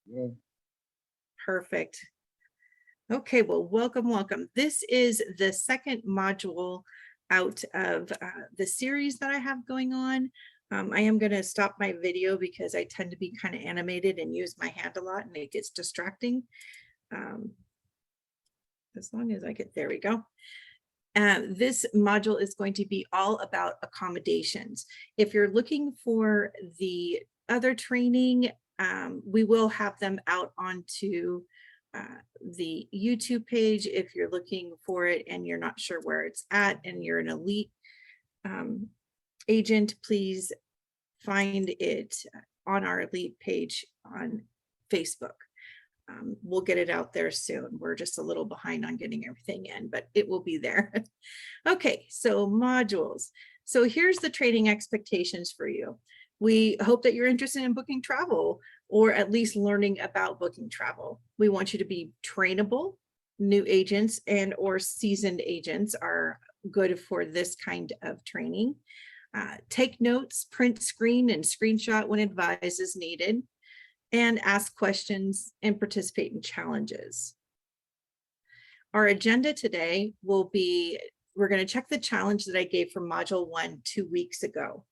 Yeah. Perfect. Okay, well, welcome, welcome. This is the second module out of the series that I have going on. I am going to stop my video because I tend to be kind of animated and use my hand a lot and it gets distracting. Um, as long as I get, there we go. This module is going to be all about accommodations. If you're looking for the other training, we will have them out onto the YouTube page. If you're looking for it and you're not sure where it's at and you're an elite agent, please find it on our elite page on Facebook. We'll get it out there soon. We're just a little behind on getting everything in, but it will be there. Okay, so modules. So here's the training expectations for you. We hope that you're interested in booking travel or at least learning about booking travel. We want you to be trainable. New agents and or seasoned agents are good for this kind of training. Take notes, print screen and screenshot when advised is needed, and ask questions and participate in challenges. Our agenda today will be, we're going to check the challenge that I gave for module 1 2 weeks ago.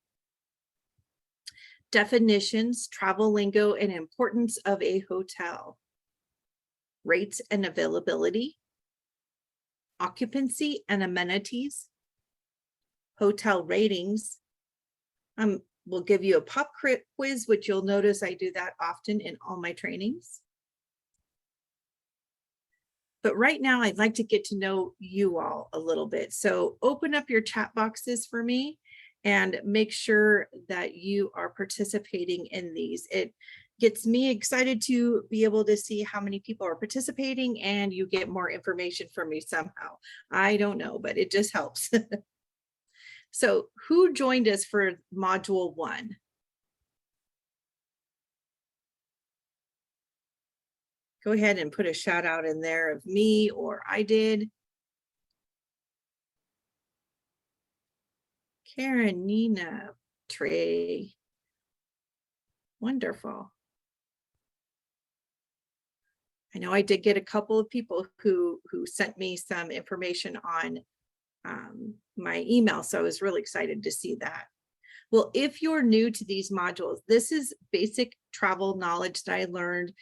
Definitions, travel lingo, and importance of a hotel. Rates and availability. Occupancy and amenities. Hotel ratings. We'll give you a pop quiz, which you'll notice I do that often in all my trainings. But right now, I'd like to get to know you all a little bit. So open up your chat boxes for me and make sure that you are participating in these. It gets me excited to be able to see how many people are participating and you get more information from me somehow. I don't know, but it just helps. So who joined us for module 1? Go ahead and put a shout out in there of me or I did. Karen, Nina, Trey. Wonderful. I know I did get a couple of people who sent me some information on my email, so I was really excited to see that. Well, if you're new to these modules, this is basic travel knowledge that I learned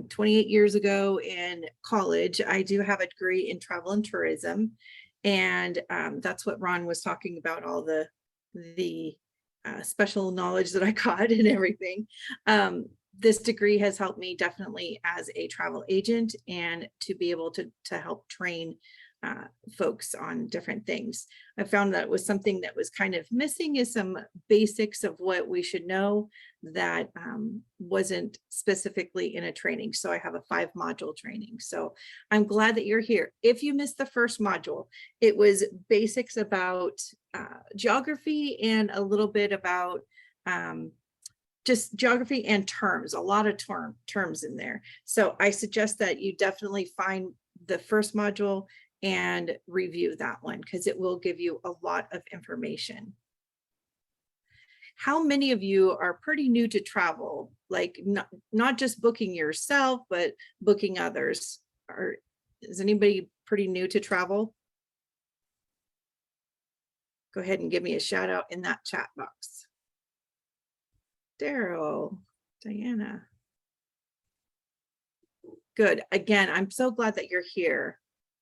28 years ago in college. I do have a degree in travel and tourism, and that's what Ron was talking about, all the special knowledge that I got and everything. This degree has helped me definitely as a travel agent and to be able to help train folks on different things. I found that was something that was kind of missing, is some basics of what we should know that wasn't specifically in a training. So I have a 5-module training. So I'm glad that you're here. If you missed the first module, it was basics about geography and a little bit about just geography and terms, a lot of terms in there. So I suggest that you definitely find the first module and review that one because it will give you a lot of information. How many of you are pretty new to travel, like not just booking yourself, but booking others? Is anybody pretty new to travel? Go ahead and give me a shout out in that chat box. Daryl, Diana. Good. Again, I'm so glad that you're here.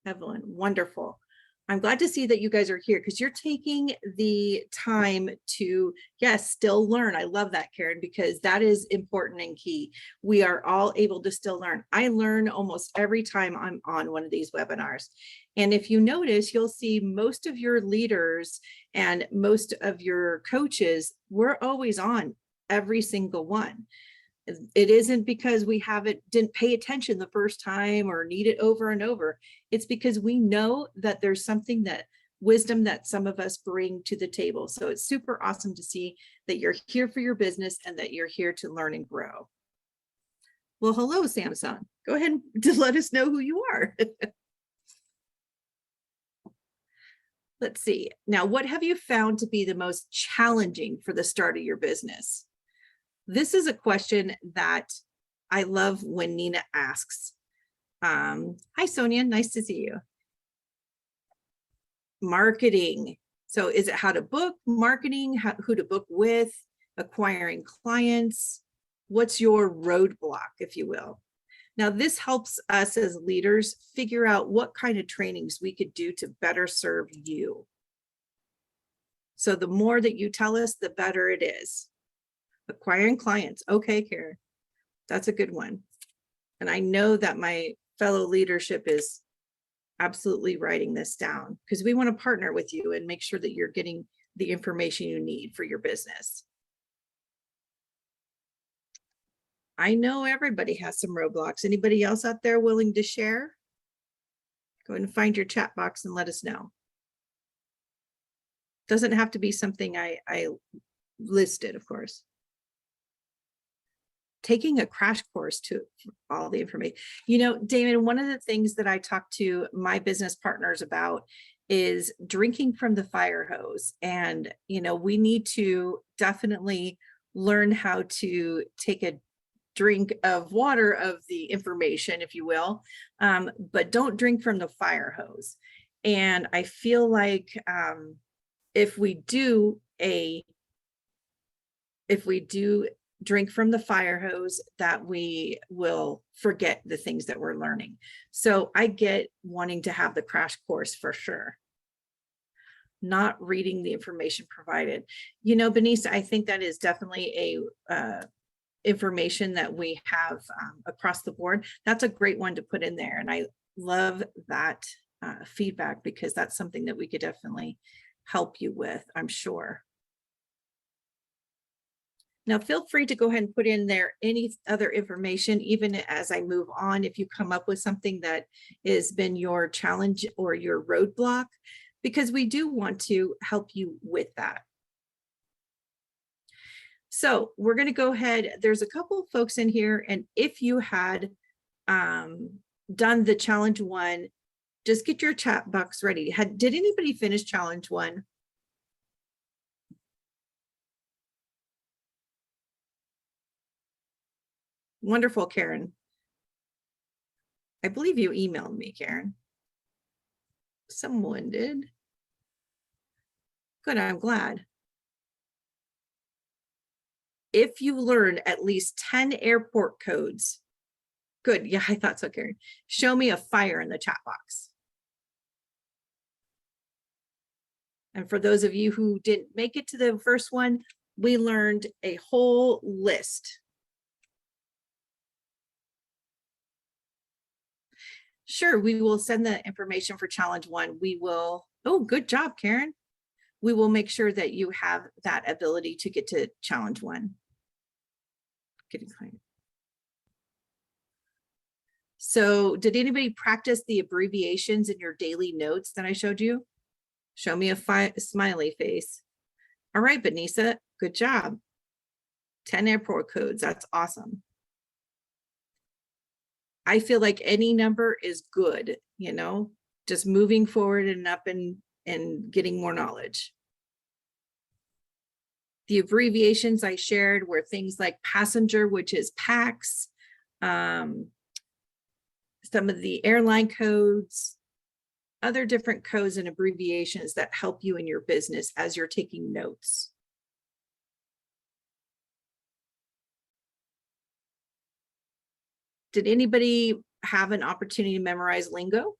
Evelyn, wonderful. I'm glad to see that you guys are here because you're taking the time to, yes, still learn. I love that, Karen, because that is important and key. We are all able to still learn. I learn almost every time I'm on one of these webinars. And if you notice, you'll see most of your leaders and most of your coaches, we're always on every single one. It isn't because we didn't pay attention the first time or need it over and over. It's because we know that there's something, that wisdom that some of us bring to the table. So it's super awesome to see that you're here for your business and that you're here to learn and grow. Well, hello, Samsung. Go ahead and let us know who you are. Let's see. Now, what have you found to be the most challenging for the start of your business? This is a question that I love when Nina asks. Hi, Sonia, nice to see you. Marketing. So is it how to book, marketing, who to book with, acquiring clients? What's your roadblock, if you will? Now, this helps us as leaders figure out what kind of trainings we could do to better serve you. So the more that you tell us, the better it is. Acquiring clients. Okay, Karen, that's a good one. And I know that my fellow leadership is absolutely writing this down because we want to partner with you and make sure that you're getting the information you need for your business. I know everybody has some roadblocks. Anybody else out there willing to share? Go ahead and find your chat box and let us know. Doesn't have to be something I listed, of course. Taking a crash course to all the information. You know, Damon, one of the things that I talk to my business partners about is drinking from the fire hose. And, you know, we need to definitely learn how to take a drink of water of the information, if you will, but don't drink from the fire hose. And I feel like if we do drink from the fire hose, that we will forget the things that we're learning. So I get wanting to have the crash course for sure. Not reading the information provided. You know, Benisa, I think that is definitely a information that we have across the board. That's a great one to put in there. And I love that feedback because that's something that we could definitely help you with, I'm sure. Now, feel free to go ahead and put in there any other information, even as I move on, if you come up with something that has been your challenge or your roadblock, because we do want to help you with that. So we're going to go ahead. There's a couple of folks in here, and if you had done the challenge one, just get your chat box ready. Did anybody finish challenge one? Wonderful, Karen. I believe you emailed me, Karen. Someone did. Good, I'm glad. If you learn at least 10 airport codes, good, yeah, I thought so, Karen. Show me a fire in the chat box. And for those of you who didn't make it to the first one, we learned a whole list. Sure, we will send the information for challenge one. We will, oh, good job, Karen. We will make sure that you have that ability to get to challenge one. Getting client. So did anybody practice the abbreviations in your daily notes that I showed you? Show me a smiley face. All right, Benisa, good job. 10 airport codes, that's awesome. I feel like any number is good, you know, just moving forward and up and getting more knowledge. The abbreviations I shared were things like passenger, which is PAX, some of the airline codes, other different codes and abbreviations that help you in your business as you're taking notes. Did anybody have an opportunity to memorize lingo?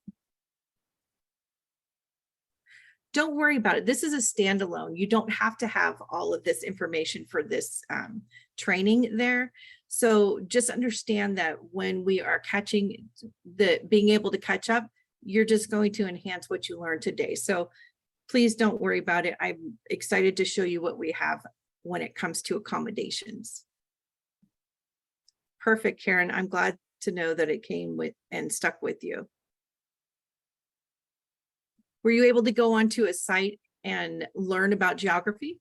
Don't worry about it. This is a standalone. You don't have to have all of this information for this training there. So just understand that when we are being able to catch up, you're just going to enhance what you learned today. So please don't worry about it. I'm excited to show you what we have when it comes to accommodations. Perfect, Karen. I'm glad to know that it came with and stuck with you. Were you able to go onto a site and learn about geography?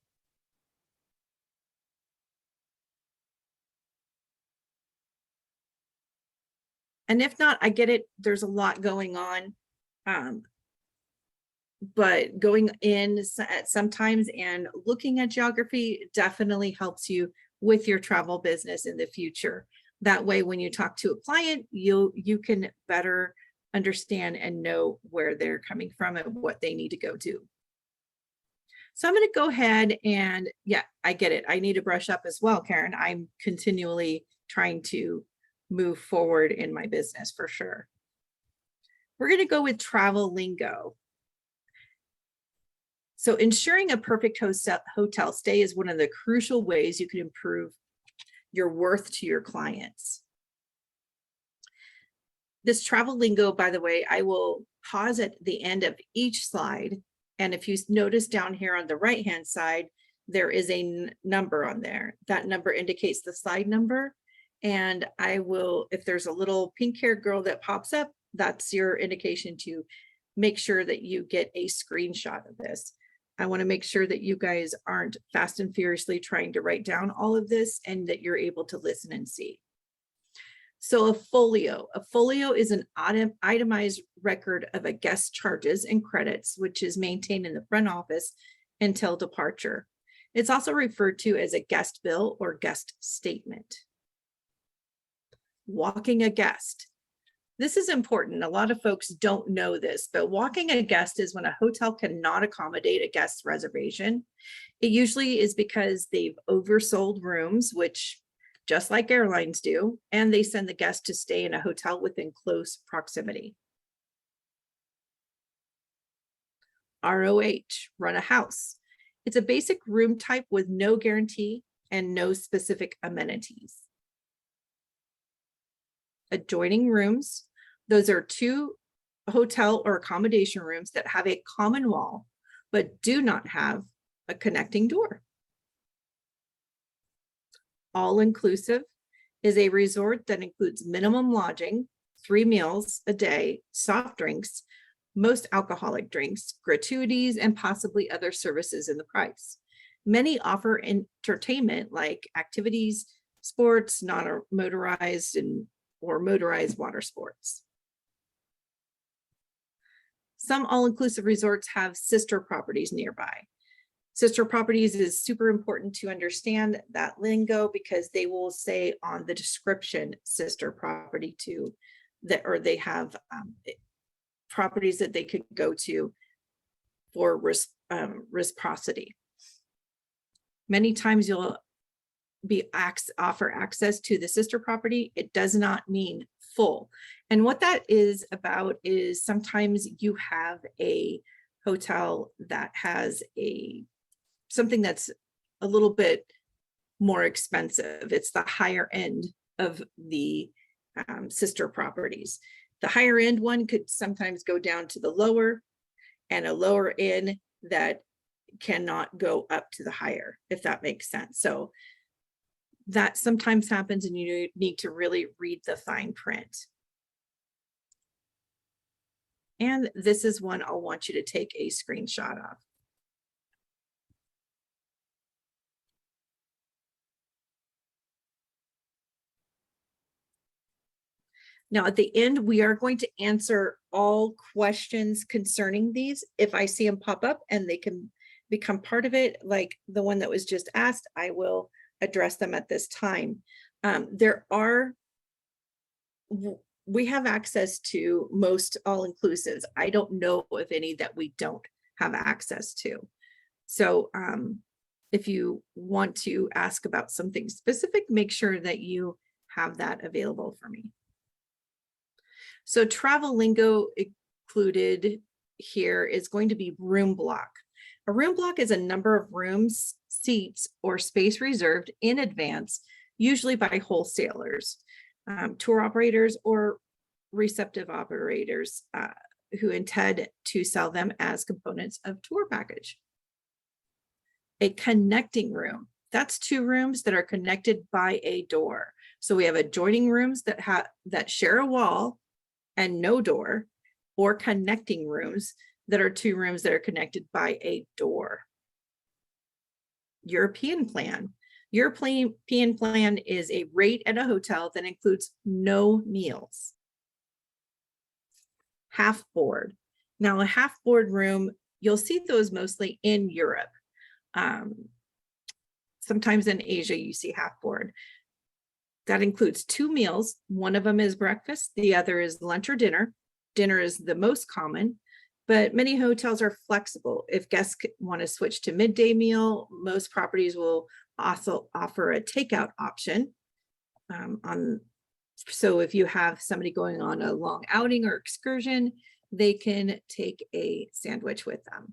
And if not, I get it. There's a lot going on. But going in sometimes and looking at geography definitely helps you with your travel business in the future. That way, when you talk to a client, you can better understand and know where they're coming from and what they need to go to. So I'm going to go ahead and, yeah, I get it. I need to brush up as well, Karen. I'm continually trying to move forward in my business for sure. We're going to go with travel lingo. So ensuring a perfect hotel stay is one of the crucial ways you can improve your worth to your clients. This travel lingo, by the way, I will pause at the end of each slide. And if you notice down here on the right-hand side, there is a number on there. That number indicates the slide number. And I will, if there's a little pink-haired girl that pops up, that's your indication to make sure that you get a screenshot of this. I want to make sure that you guys aren't fast and furiously trying to write down all of this and that you're able to listen and see. So a folio is an itemized record of a guest's charges and credits, which is maintained in the front office until departure. It's also referred to as a guest bill or guest statement. Walking a guest. This is important. A lot of folks don't know this, but walking a guest is when a hotel cannot accommodate a guest's reservation. It usually is because they've oversold rooms, which just like airlines do, and they send the guest to stay in a hotel within close proximity. ROH, run a house. It's a basic room type with no guarantee and no specific amenities. Adjoining rooms, those are two hotel or accommodation rooms that have a common wall, but do not have a connecting door. All-inclusive is a resort that includes minimum lodging, 3 meals a day, soft drinks, most alcoholic drinks, gratuities, and possibly other services in the price. Many offer entertainment like activities, sports, non-motorized or motorized water sports. Some all-inclusive resorts have sister properties nearby. Sister properties is super important to understand that lingo because they will say on the description sister property too, or they have properties that they could go to for reciprocity. Many times you'll offer access to the sister property. It does not mean full. And what that is about is sometimes you have a hotel that has something that's a little bit more expensive. It's the higher end of the sister properties. The higher end one could sometimes go down to the lower, and a lower end that cannot go up to the higher, if that makes sense. So that sometimes happens, and you need to really read the fine print. And this is one I'll want you to take a screenshot of. Now, at the end, we are going to answer all questions concerning these. If I see them pop up and they can become part of it, like the one that was just asked, I will address them at this time. We have access to most all-inclusives. I don't know of any that we don't have access to. So if you want to ask about something specific, make sure that you have that available for me. So travel lingo included here is going to be room block. A room block is a number of rooms, seats, or space reserved in advance, usually by wholesalers, tour operators, or receptive operators who intend to sell them as components of tour package. A connecting room, that's 2 rooms that are connected by a door. So we have adjoining rooms that share a wall and no door, or connecting rooms that are 2 rooms that are connected by a door. European plan. European plan is a rate at a hotel that includes no meals. Half board. Now, a half board room, you'll see those mostly in Europe. Sometimes in Asia, you see half board. That includes 2 meals. One of them is breakfast, the other is lunch or dinner. Dinner is the most common, but many hotels are flexible. If guests want to switch to midday meal, most properties will also offer a takeout option. So if you have somebody going on a long outing or excursion, they can take a sandwich with them.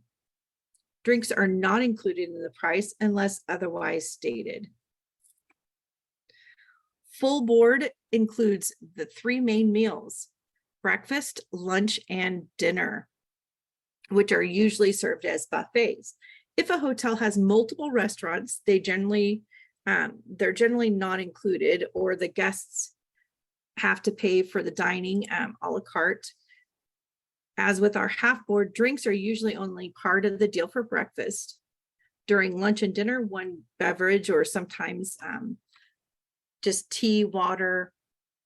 Drinks are not included in the price unless otherwise stated. Full board includes the 3 main meals: breakfast, lunch, and dinner, which are usually served as buffets. If a hotel has multiple restaurants, they're generally not included, or the guests have to pay for the dining a la carte. As with our half board, drinks are usually only part of the deal for breakfast. During lunch and dinner, one beverage or sometimes just tea, water,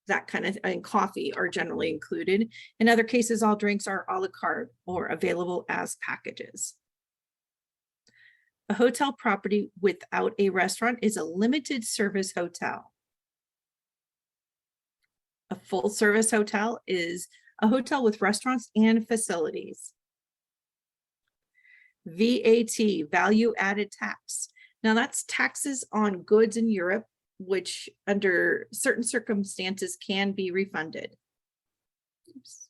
that kind of, and coffee are generally included. In other cases, all drinks are a la carte or available as packages. A hotel property without a restaurant is a limited service hotel. A full service hotel is a hotel with restaurants and facilities. VAT, value added tax. Now that's taxes on goods in Europe, which under certain circumstances can be refunded. Oops.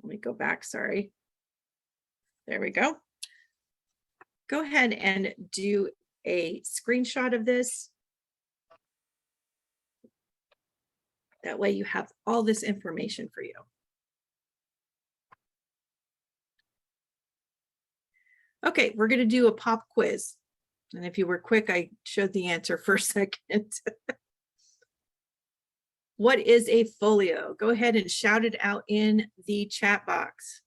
Let me go back, sorry. There we go. Go ahead and do a screenshot of this. That way you have all this information for you. Okay, we're going to do a pop quiz. And if you were quick, I showed the answer for a second. What is a folio? Go ahead and shout it out in the chat box.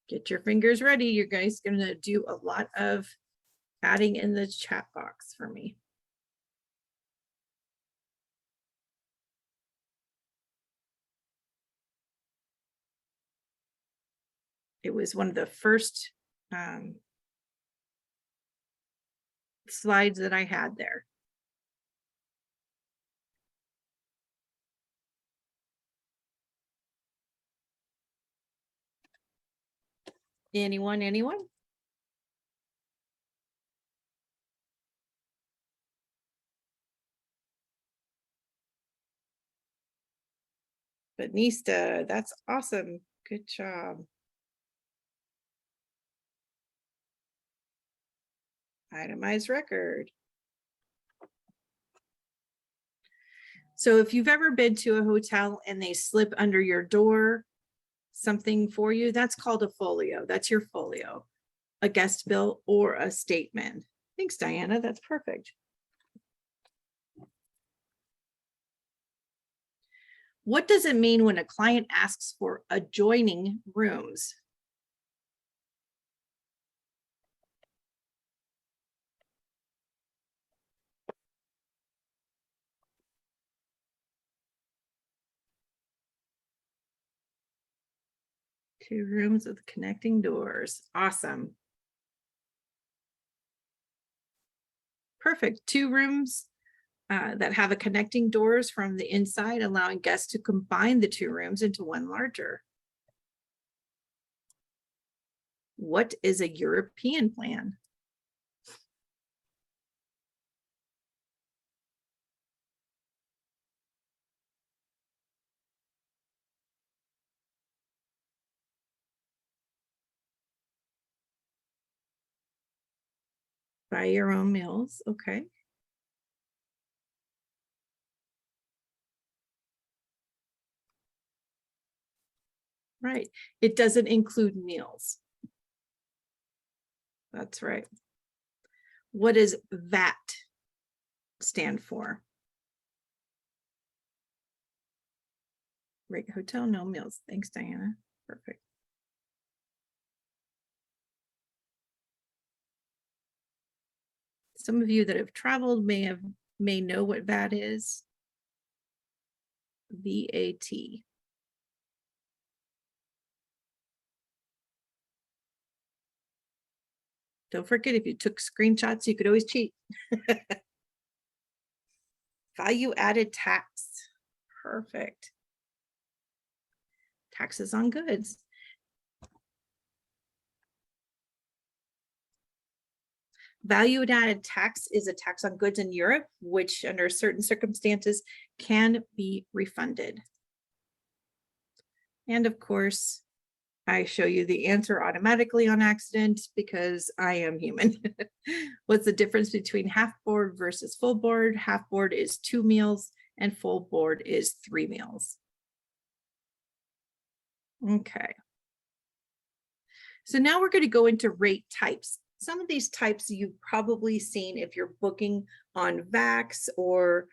Get your fingers ready. You guys are going to do a lot of adding in the chat box for me. It was one of the first slides that I had there. Anyone? Benista, that's awesome. Good job. Itemized record. So if you've ever been to a hotel and they slip under your door something for you, that's called a folio. That's your folio, a guest bill or a statement. Thanks, Diana. That's perfect. What does it mean when a client asks for adjoining rooms? Two rooms with connecting doors. Awesome. Perfect. 2 rooms that have a connecting doors from the inside, allowing guests to combine the 2 rooms into one larger. What is a European plan? Buy your own meals. Okay. Right. It doesn't include meals. That's right. What does VAT stand for? Right. Hotel, no meals. Thanks, Diana. Perfect. Some of you that have traveled may know what VAT is. VAT. Don't forget, if you took screenshots, you could always cheat. Value added tax. Perfect. Taxes on goods. Value added tax is a tax on goods in Europe, which under certain circumstances can be refunded. And of course, I show you the answer automatically on accident because I am human. What's the difference between half board versus full board? Half board is 2 meals and full board is 3 meals. Okay. So now we're going to go into rate types. Some of these types you've probably seen if you're booking on Vax or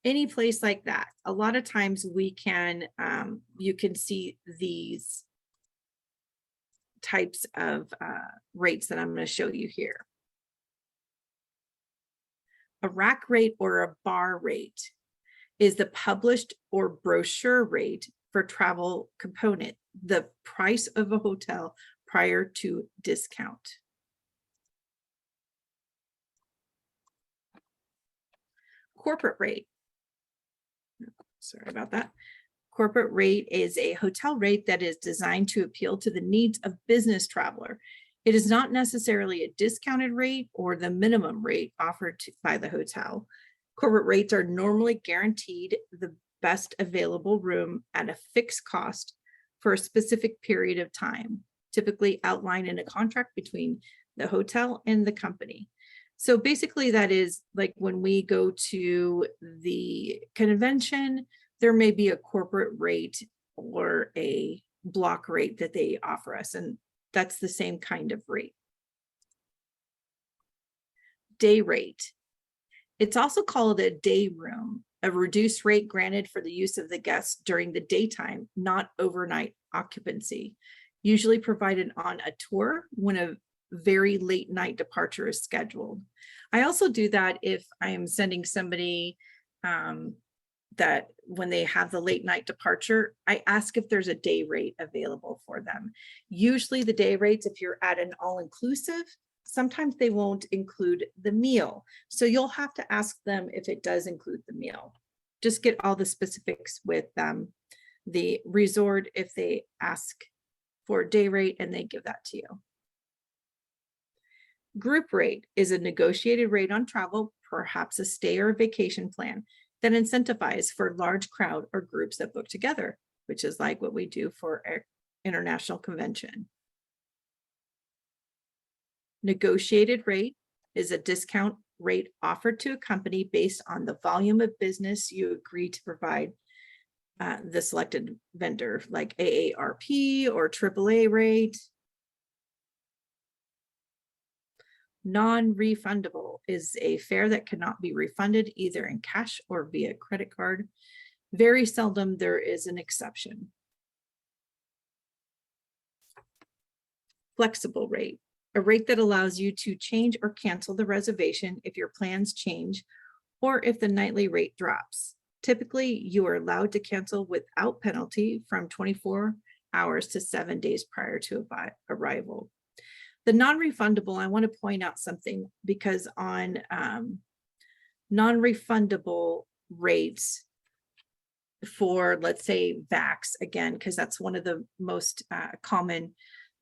any place like that. A lot of times we can, you can see these types of rates that I'm going to show you here. A rack rate or a bar rate is the published or brochure rate for travel component, the price of a hotel prior to discount. Corporate rate. Sorry about that. Corporate rate is a hotel rate that is designed to appeal to the needs of business traveler. It is not necessarily a discounted rate or the minimum rate offered by the hotel. Corporate rates are normally guaranteed the best available room at a fixed cost for a specific period of time, typically outlined in a contract between the hotel and the company. So basically that is like when we go to the convention, there may be a corporate rate or a block rate that they offer us, and that's the same kind of rate. Day rate. It's also called a day room, a reduced rate granted for the use of the guests during the daytime, not overnight occupancy, usually provided on a tour when a very late night departure is scheduled. I also do that if I am sending somebody that when they have the late night departure, I ask if there's a day rate available for them. Usually the day rates, if you're at an all-inclusive, sometimes they won't include the meal. So you'll have to ask them if it does include the meal. Just get all the specifics with the resort if they ask for a day rate and they give that to you. Group rate is a negotiated rate on travel, perhaps a stay or vacation plan that incentivizes for large crowd or groups that book together, which is like what we do for our international convention. Negotiated rate is a discount rate offered to a company based on the volume of business you agree to provide the selected vendor, like AARP or AAA rate. Non-refundable is a fare that cannot be refunded either in cash or via credit card. Very seldom there is an exception. Flexible rate, a rate that allows you to change or cancel the reservation if your plans change or if the nightly rate drops. Typically, you are allowed to cancel without penalty from 24 hours to 7 days prior to arrival. The non-refundable, I want to point out something because on non-refundable rates for, let's say, Vax, again, because that's one of the most common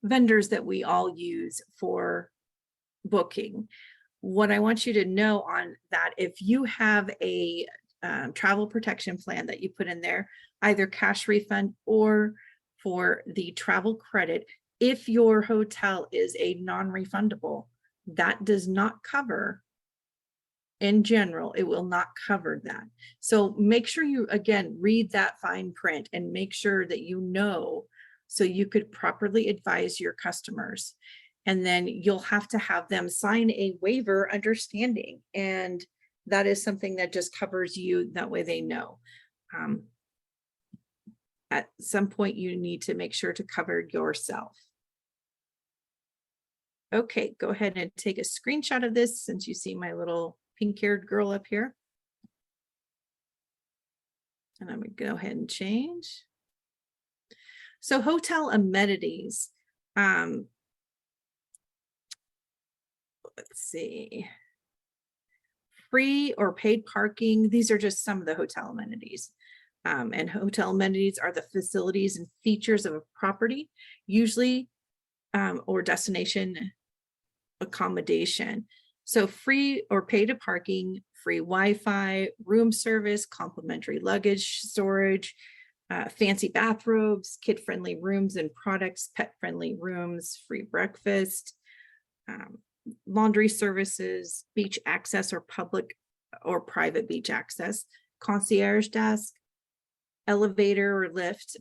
vendors that we all use for booking. What I want you to know on that, if you have a travel protection plan that you put in there, either cash refund or for the travel credit, if your hotel is a non-refundable, that does not cover, in general, it will not cover that. So make sure you, again, read that fine print and make sure that you know so you could properly advise your customers. And then you'll have to have them sign a waiver understanding. And that is something that just covers you. That way they know. At some point, you need to make sure to cover yourself. Okay, go ahead and take a screenshot of this since you see my little pink-haired girl up here. And I'm going to go ahead and change. So hotel amenities. let's see. Free or paid parking. These are just some of the hotel amenities. And hotel amenities are the facilities and features of a property, usually or destination accommodation. So free or paid parking, free Wi-Fi, room service, complimentary luggage storage, fancy bathrobes, kid-friendly rooms and products, pet-friendly rooms, free breakfast, laundry services, beach access or public or private beach access, concierge desk, elevator or lift,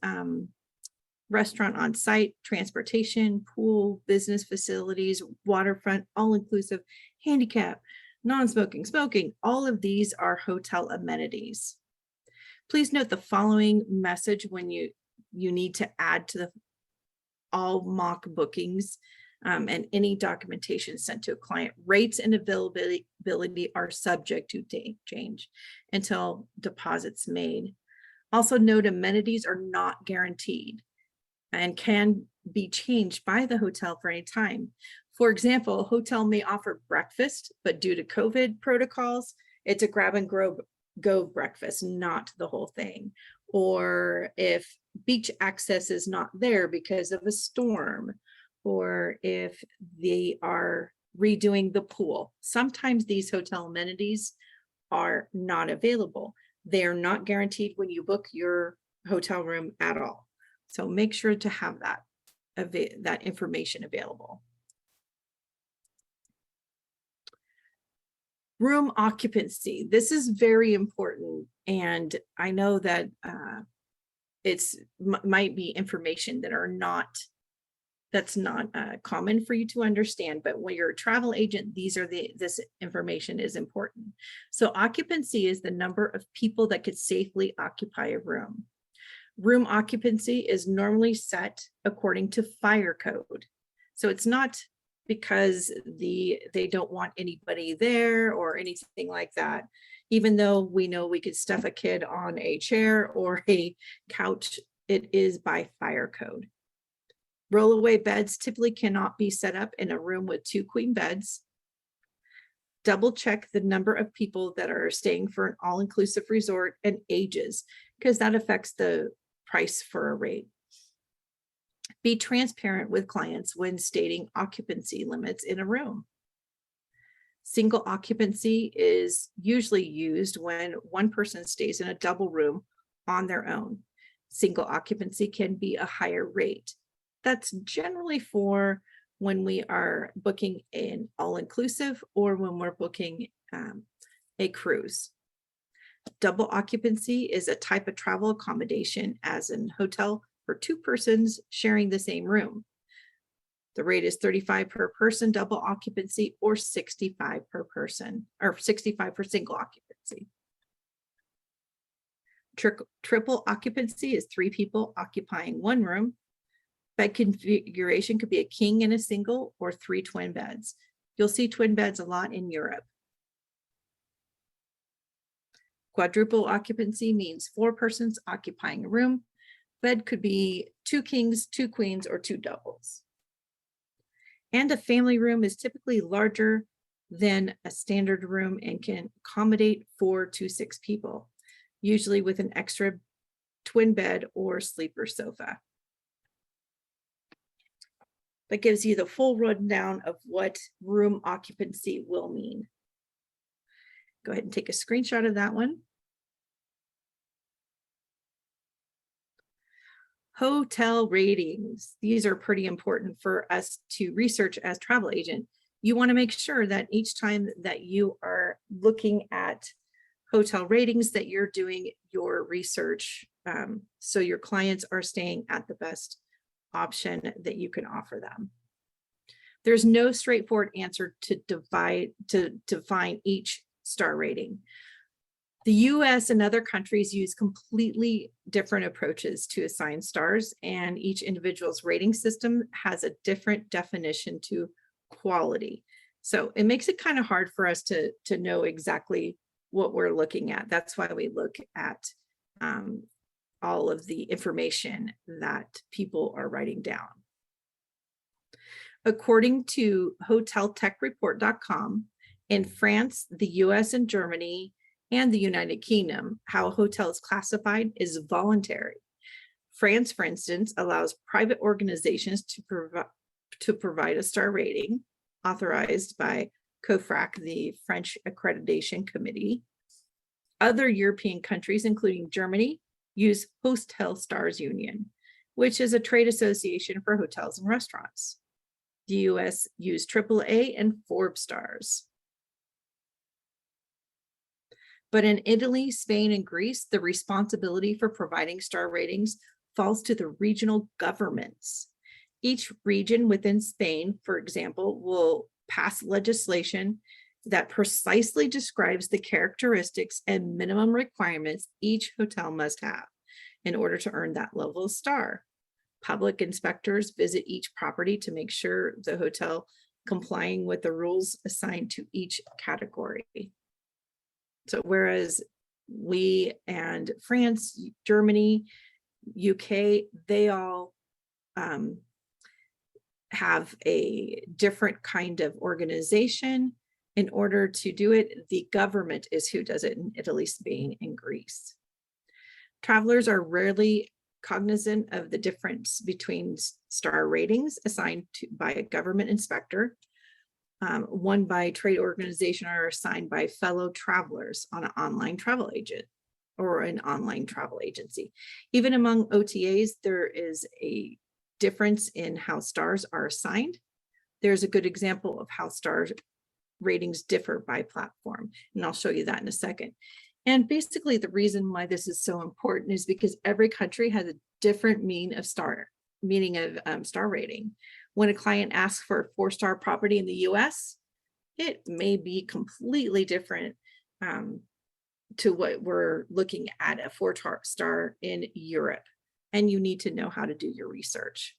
restaurant on site, transportation, pool, business facilities, waterfront, all-inclusive, handicap, non-smoking, smoking. All of these are hotel amenities. Please note the following message when you need to add to the all mock bookings and any documentation sent to a client. Rates and availability are subject to change until deposits made. Also note amenities are not guaranteed and can be changed by the hotel for any time. For example, a hotel may offer breakfast, but due to COVID protocols, it's a grab and go breakfast, not the whole thing. Or if beach access is not there because of a storm, or if they are redoing the pool. Sometimes these hotel amenities are not available. They are not guaranteed when you book your hotel room at all. So make sure to have that information available. Room occupancy. This is very important. And I know that might be information that's not common for you to understand, but when you're a travel agent, this information is important. So occupancy is the number of people that could safely occupy a room. Room occupancy is normally set according to fire code. So it's not because they don't want anybody there or anything like that. Even though we know we could stuff a kid on a chair or a couch, it is by fire code. Rollaway beds typically cannot be set up in a room with 2 queen beds. Double check the number of people that are staying for an all-inclusive resort and ages, because that affects the price for a rate. Be transparent with clients when stating occupancy limits in a room. Single occupancy is usually used when one person stays in a double room on their own. Single occupancy can be a higher rate. That's generally for when we are booking an all-inclusive or when we're booking a cruise. Double occupancy is a type of travel accommodation as in hotel for 2 persons sharing the same room. The rate is $35 per person double occupancy or $65 per person, or $65 for single occupancy. Triple occupancy is 3 people occupying 1 room. Bed configuration could be a king and a single or 3 twin beds. You'll see twin beds a lot in Europe. Quadruple occupancy means 4 persons occupying a room. Bed could be 2 kings, 2 queens, or 2 doubles. And a family room is typically larger than a standard room and can accommodate 4 to 6 people, usually with an extra twin bed or sleeper sofa. That gives you the full rundown of what room occupancy will mean. Go ahead and take a screenshot of that one. Hotel ratings. These are pretty important for us to research as travel agent. You want to make sure that each time that you are looking at hotel ratings that you're doing your research so your clients are staying at the best option that you can offer them. There's no straightforward answer to define each star rating. The US and other countries use completely different approaches to assign stars, and each individual's rating system has a different definition to quality. So it makes it kind of hard for us to know exactly what we're looking at. That's why we look at all of the information that people are writing down. According to hoteltechreport.com, in France, the US and Germany, and the United Kingdom, how a hotel is classified is voluntary. France, for instance, allows private organizations to provide a star rating authorized by COFRAC, the French Accreditation Committee. Other European countries, including Germany, use Hotel Stars Union, which is a trade association for hotels and restaurants. The US use AAA and Forbes stars. But in Italy, Spain, and Greece, the responsibility for providing star ratings falls to the regional governments. Each region within Spain, for example, will pass legislation that precisely describes the characteristics and minimum requirements each hotel must have in order to earn that level of star. Public inspectors visit each property to make sure the hotel complying with the rules assigned to each category. So whereas we and France, Germany, UK, they all have a different kind of organization. In order to do it, the government is who does it in Italy, Spain, and Greece. Travelers are rarely cognizant of the difference between star ratings assigned by a government inspector, one by trade organization, or assigned by fellow travelers on an online travel agent or an online travel agency. Even among OTAs, there is a difference in how stars are assigned. There's a good example of how star ratings differ by platform, and I'll show you that in a second. And basically the reason why this is so important is because every country has a different meaning of star rating. When a client asks for a 4-star property in the US, it may be completely different to what we're looking at a 4-star in Europe. And you need to know how to do your research.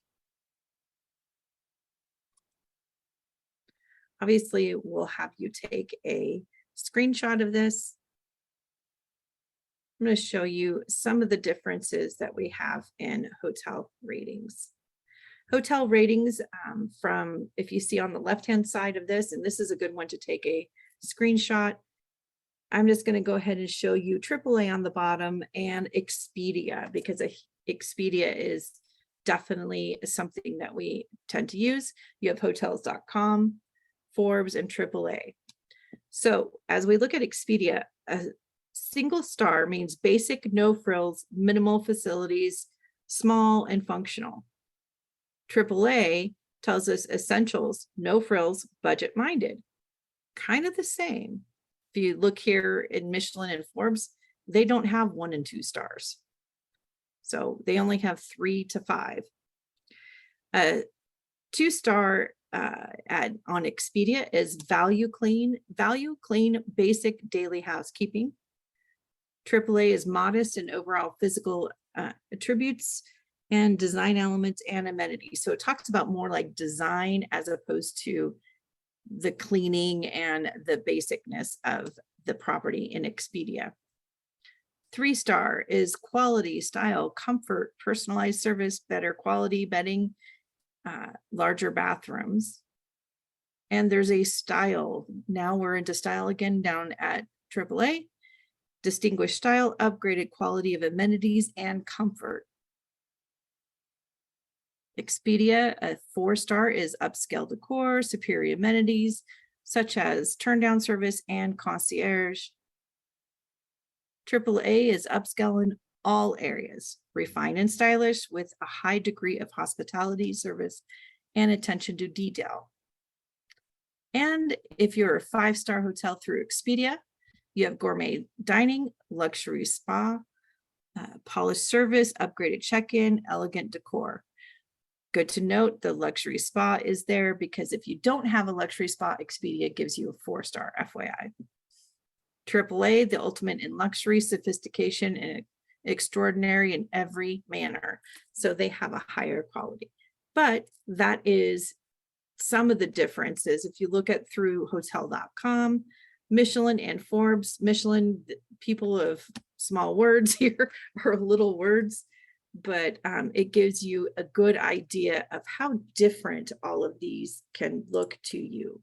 Obviously, we'll have you take a screenshot of this. I'm going to show you some of the differences that we have in hotel ratings. Hotel ratings from, if you see on the left-hand side of this, and this is a good one to take a screenshot. I'm just going to go ahead and show you AAA on the bottom and Expedia, because Expedia is definitely something that we tend to use. You have hotels.com, Forbes, and AAA. So as we look at Expedia, a single star means basic, no frills, minimal facilities, small and functional. AAA tells us essentials, no frills, budget minded. Kind of the same. If you look here in Michelin and Forbes, they don't have 1 and 2 stars. So they only have 3 to 5. 2-star on Expedia is value clean, basic daily housekeeping. AAA is modest and overall physical attributes and design elements and amenities. So it talks about more like design as opposed to the cleaning and the basicness of the property in Expedia. 3-star is quality, style, comfort, personalized service, better quality bedding, larger bathrooms. And there's a style. Now we're into style again down at AAA. Distinguished style, upgraded quality of amenities, and comfort. Expedia, a 4-star, is upscale decor, superior amenities, such as turn down service and concierge. AAA is upscale in all areas, refined and stylish with a high degree of hospitality, service, and attention to detail. And if you're a 5-star hotel through Expedia, you have gourmet dining, luxury spa, polished service, upgraded check-in, elegant decor. Good to note, the luxury spa is there because if you don't have a luxury spa, Expedia gives you a 4-star, FYI. AAA, the ultimate in luxury, sophistication, and extraordinary in every manner. So they have a higher quality. But that is some of the differences. If you look at through hotel.com, Michelin and Forbes, Michelin, people of small words here or little words, but it gives you a good idea of how different all of these can look to you.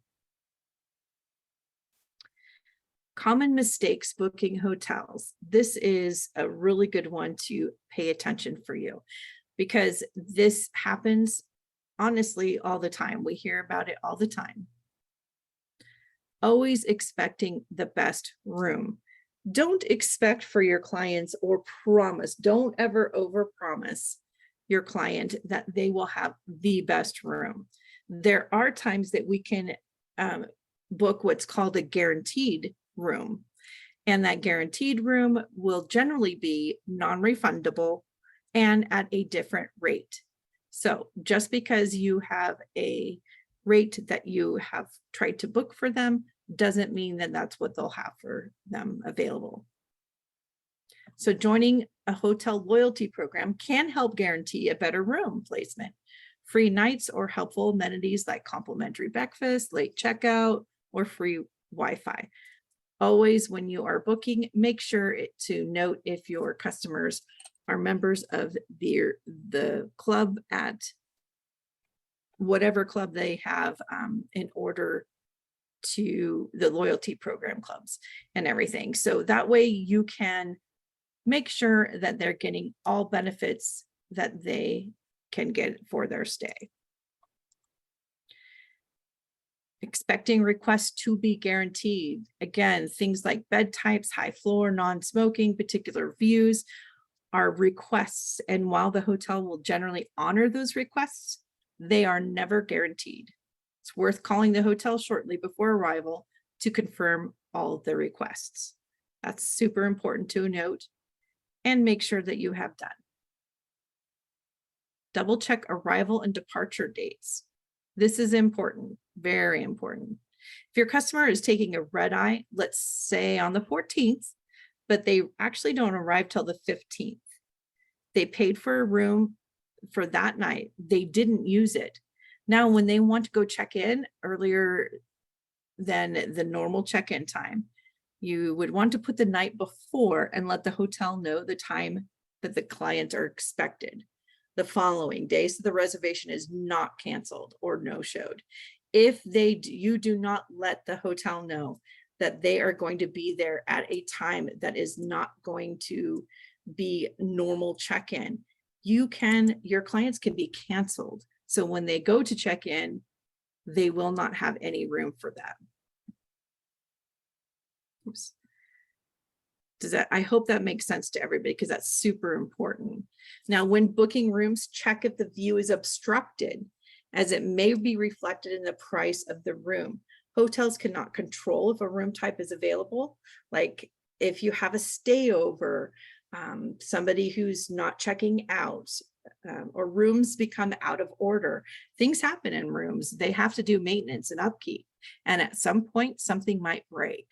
Common mistakes booking hotels. This is a really good one to pay attention for you because this happens honestly all the time. We hear about it all the time. Always expecting the best room. Don't expect for your clients or promise, don't ever overpromise your client that they will have the best room. There are times that we can book what's called a guaranteed room. And that guaranteed room will generally be non-refundable and at a different rate. So just because you have a rate that you have tried to book for them doesn't mean that that's what they'll have for them available. So joining a hotel loyalty program can help guarantee a better room placement, free nights, or helpful amenities like complimentary breakfast, late checkout, or free Wi-Fi. Always, when you are booking, make sure to note if your customers are members of the club at whatever club they have in order to the loyalty program clubs and everything. So that way you can make sure that they're getting all benefits that they can get for their stay. Expecting requests to be guaranteed. Again, things like bed types, high floor, non-smoking, particular views are requests. And while the hotel will generally honor those requests, they are never guaranteed. It's worth calling the hotel shortly before arrival to confirm all the requests. That's super important to note and make sure that you have done. Double check arrival and departure dates. This is important, very important. If your customer is taking a red eye, let's say on the 14th, but they actually don't arrive till the 15th. They paid for a room for that night. They didn't use it. Now, when they want to go check in earlier than the normal check-in time, you would want to put the night before and let the hotel know the time that the clients are expected the following day, so the reservation is not canceled or no-showed. If you do not let the hotel know that they are going to be there at a time that is not going to be normal check-in, your clients can be canceled. So when they go to check in, they will not have any room for them. Oops. I hope that makes sense to everybody because that's super important. Now, when booking rooms, check if the view is obstructed, as it may be reflected in the price of the room. Hotels cannot control if a room type is available. Like if you have a stayover, somebody who's not checking out, or rooms become out of order. Things happen in rooms. They have to do maintenance and upkeep. And at some point, something might break.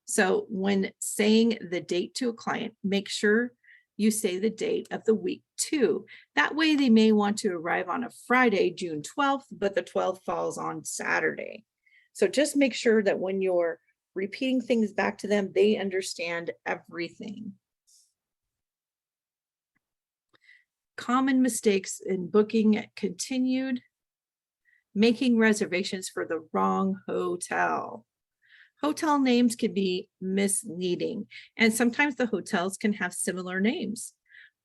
So when saying the date to a client, make sure you say the date of the week too. That way they may want to arrive on a Friday, June 12th, but the 12th falls on Saturday. So just make sure that when you're repeating things back to them, they understand everything. Common mistakes in booking continued. Making reservations for the wrong hotel. Hotel names can be misleading, and sometimes the hotels can have similar names.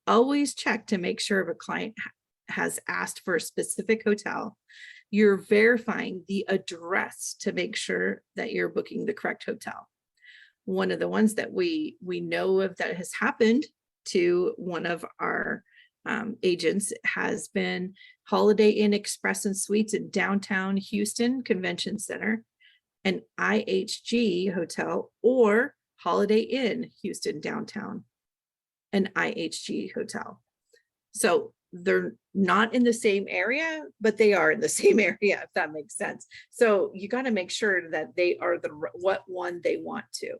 Always check to make sure if a client has asked for a specific hotel, you're verifying the address to make sure that you're booking the correct hotel. One of the ones that we know of that has happened to one of our agents has been Holiday Inn Express and Suites in downtown Houston Convention Center, an IHG hotel, or Holiday Inn Houston downtown, an IHG hotel. So they're not in the same area, but they are in the same area, if that makes sense. So you got to make sure that they are what one they want to.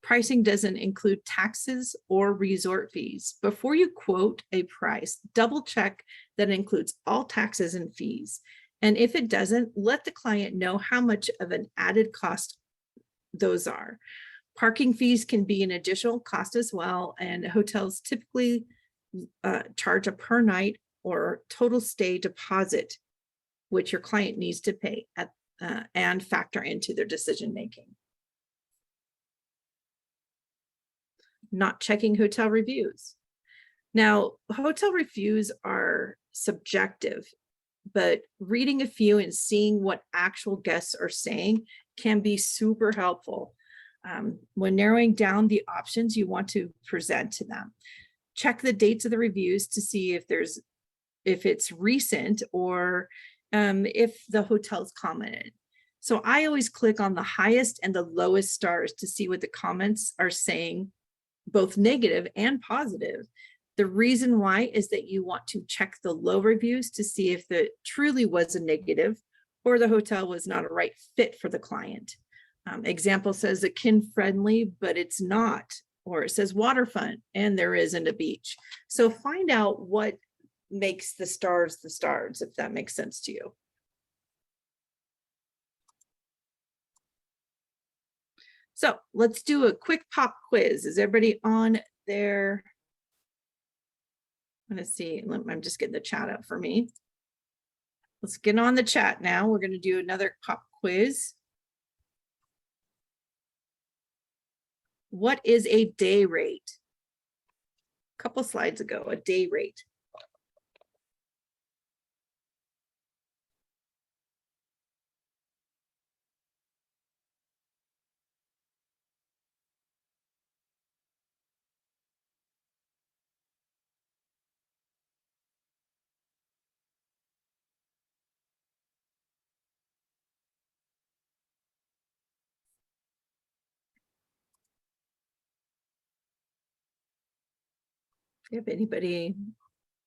Pricing doesn't include taxes or resort fees. Before you quote a price, double check that it includes all taxes and fees. And if it doesn't, let the client know how much of an added cost those are. Parking fees can be an additional cost as well, and hotels typically charge a per night or total stay deposit, which your client needs to pay and factor into their decision making. Not checking hotel reviews. Now, hotel reviews are subjective, but reading a few and seeing what actual guests are saying can be super helpful when narrowing down the options you want to present to them. Check the dates of the reviews to see if it's recent or if the hotel's commented. So I always click on the highest and the lowest stars to see what the comments are saying, both negative and positive. The reason why is that you want to check the low reviews to see if it truly was a negative or the hotel was not a right fit for the client. Example says akin friendly, but it's not, or it says waterfront and there isn't a beach. So find out what makes the stars, if that makes sense to you. So let's do a quick pop quiz. Is everybody on there? I'm going to see. I'm just getting the chat up for me. Let's get on the chat now. We're going to do another pop quiz. What is a day rate? A couple slides ago, a day rate. If anybody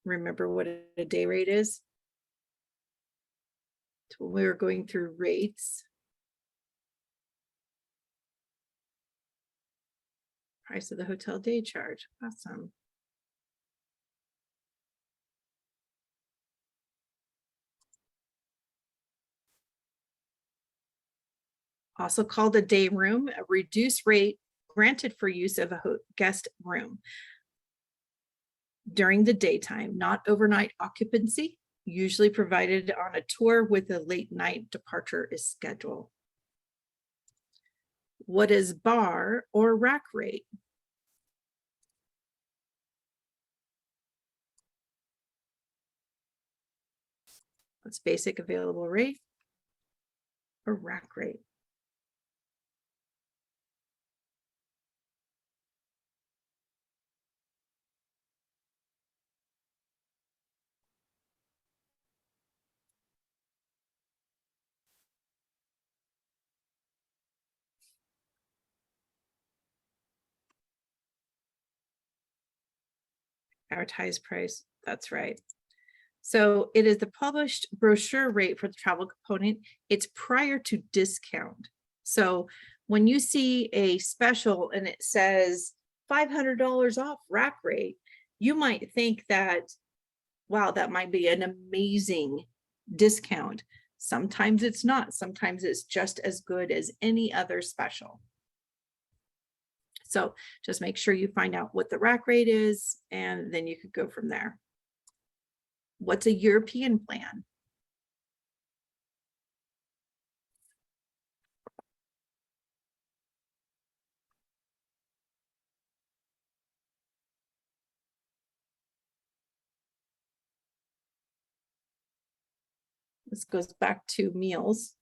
remember what a day rate is? When we were going through rates. Price of the hotel day charge. Awesome. Also called a day room, a reduced rate granted for use of a guest room during the daytime, not overnight occupancy, usually provided on a tour with a late night departure is scheduled. What is bar or rack rate? What's basic available rate or rack rate? Advertised price, that's right. So it is the published brochure rate for the travel component. It's prior to discount. So when you see a special and it says $500 off rack rate, you might think that, wow, that might be an amazing discount. Sometimes it's not. Sometimes it's just as good as any other special. So just make sure you find out what the rack rate is, and then you could go from there. What's a European plan? This goes back to meals.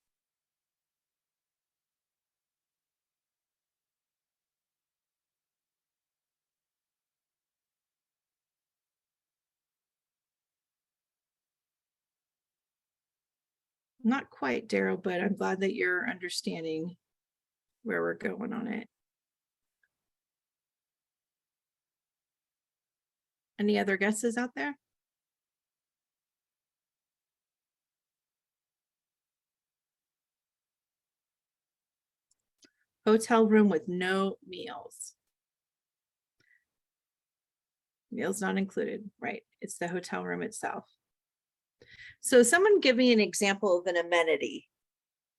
Not quite, Daryl, but I'm glad that you're understanding where we're going on it. Any other guesses out there? Hotel room with no meals. Meals not included, right? It's the hotel room itself. So someone give me an example of an amenity.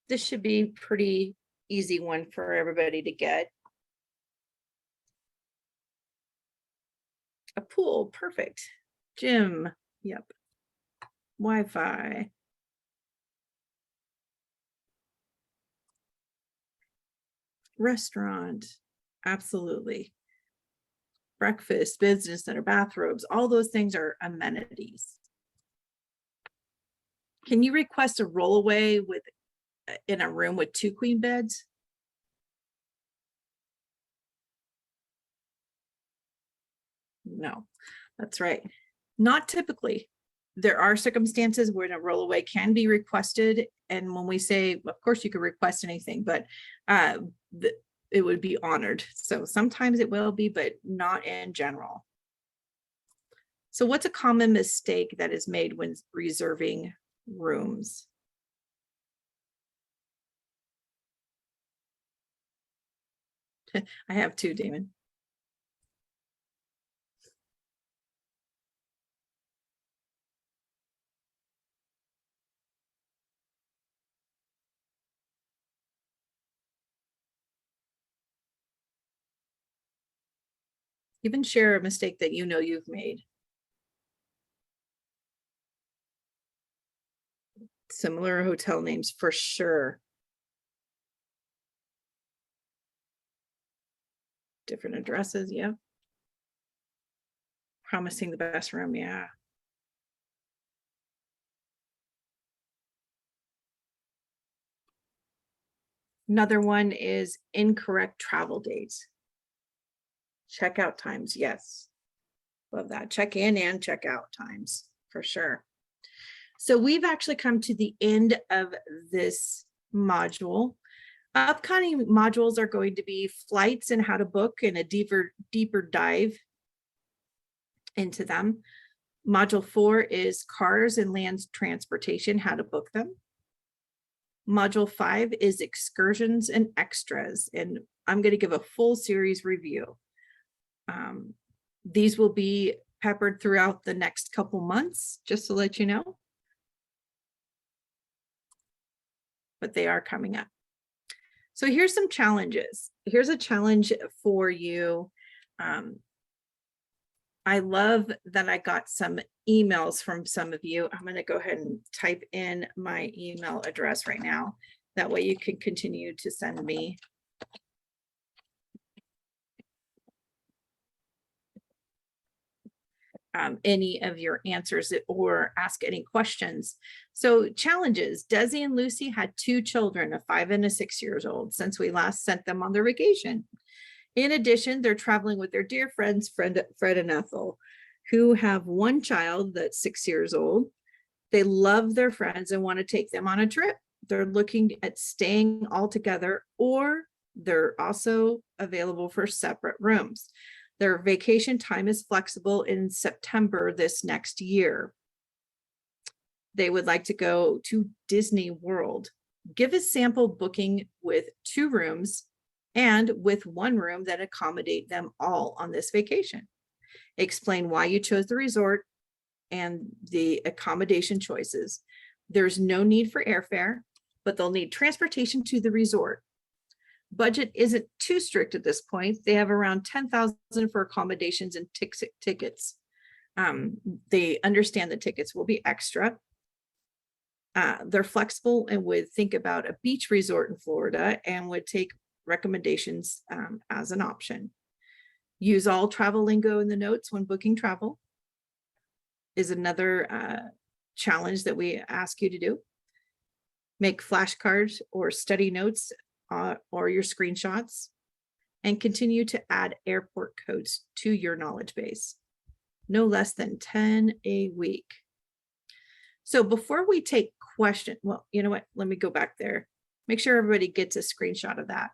This should be pretty easy one for everybody to get. A pool, perfect. Gym, yep. Wi-Fi. Restaurant, absolutely. Breakfast, business center, bathrobes, all those things are amenities. Can you request a rollaway with in a room with 2 queen beds? No, that's right. Not typically. There are circumstances where a rollaway can be requested, and when we say, of course, you could request anything, but uh, it would be honored. So sometimes it will be, but not in general. So what's a common mistake that is made when reserving rooms? I have two, Damon. Even share a mistake that you know you've made. Similar hotel names for sure. Different addresses, yeah. Promising the best room, yeah. Another one is incorrect travel dates. Checkout times, yes. Love that. Check in and check out times for sure. So we've actually come to the end of this module. Upcoming modules are going to be flights and how to book and a deeper dive into them. Module 4 is cars and land transportation, how to book them. Module 5 is excursions and extras, and I'm going to give a full series review. These will be peppered throughout the next couple months, just to let you know. But they are coming up. So here's some challenges. Here's a challenge for you. I love that I got some emails from some of you. I'm going to go ahead and type in my email address right now. That way you can continue to send me any of your answers or ask any questions. So challenges, Desi and Lucy had 2 children, a 5 and a 6 years old, since we last sent them on their vacation. In addition, they're traveling with their dear friends, Fred and Ethel, who have 1 child that's 6 years old. They love their friends and want to take them on a trip. They're looking at staying all together, or they're also available for separate rooms. Their vacation time is flexible in September this next year. They would like to go to Disney World. Give a sample booking with 2 rooms and with 1 room that accommodate them all on this vacation. Explain why you chose the resort and the accommodation choices. There's no need for airfare, but they'll need transportation to the resort. Budget isn't too strict at this point. They have around 10,000 for accommodations and tickets. They understand the tickets will be extra. They're flexible and would think about a beach resort in Florida and would take recommendations as an option. Use all travel lingo in the notes when booking travel is another challenge that we ask you to do. Make flashcards or study notes or your screenshots, and continue to add airport codes to your knowledge base. No less than 10 a week. So before we take questions, well, you know what? Let me go back there. Make sure everybody gets a screenshot of that.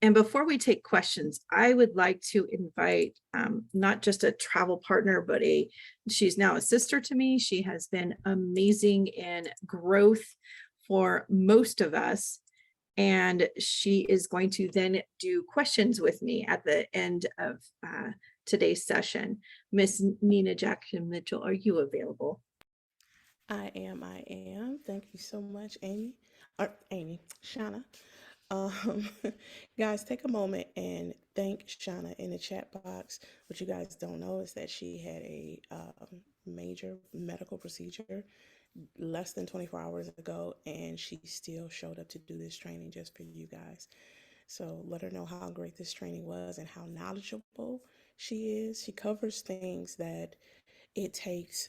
And before we take questions, I would like to invite not just a travel partner, but she's now a sister to me. She has been amazing in growth for most of us. And she is going to then do questions with me at the end of today's session. Miss Nina Jackson Mitchell, are you available? I am. Thank you so much, Amy. Shauna. Um, guys, take a moment and thank Shauna in the chat box. What you guys don't know is that she had a major medical procedure less than 24 hours ago, and she still showed up to do this training just for you guys. So let her know how great this training was and how knowledgeable she is. She covers things that it takes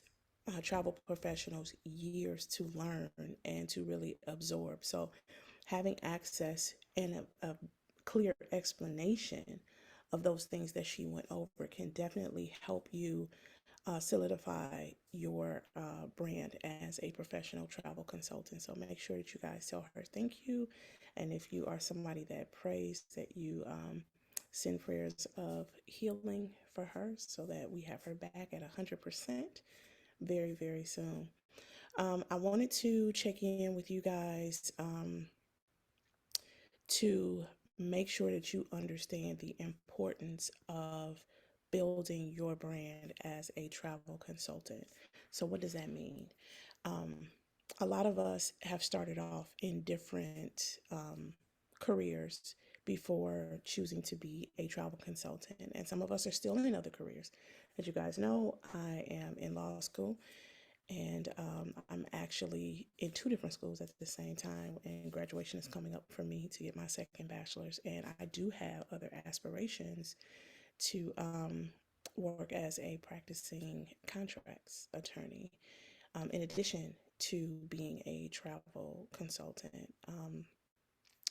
travel professionals years to learn and to really absorb. So having access and a clear explanation of those things that she went over can definitely help you solidify your brand as a professional travel consultant. So make sure that you guys tell her thank you. And if you are somebody that prays, that you send prayers of healing for her so that we have her back at 100% very, very soon. I wanted to check in with you guys to make sure that you understand the importance of building your brand as a travel consultant. So, what does that mean? Um, a lot of us have started off in different careers before choosing to be a travel consultant, and some of us are still in other careers. As you guys know, I am in law school, and I'm actually in two different schools at the same time, and graduation is coming up for me to get my second bachelor's. And I do have other aspirations to work as a practicing contracts attorney, in addition to being a travel consultant.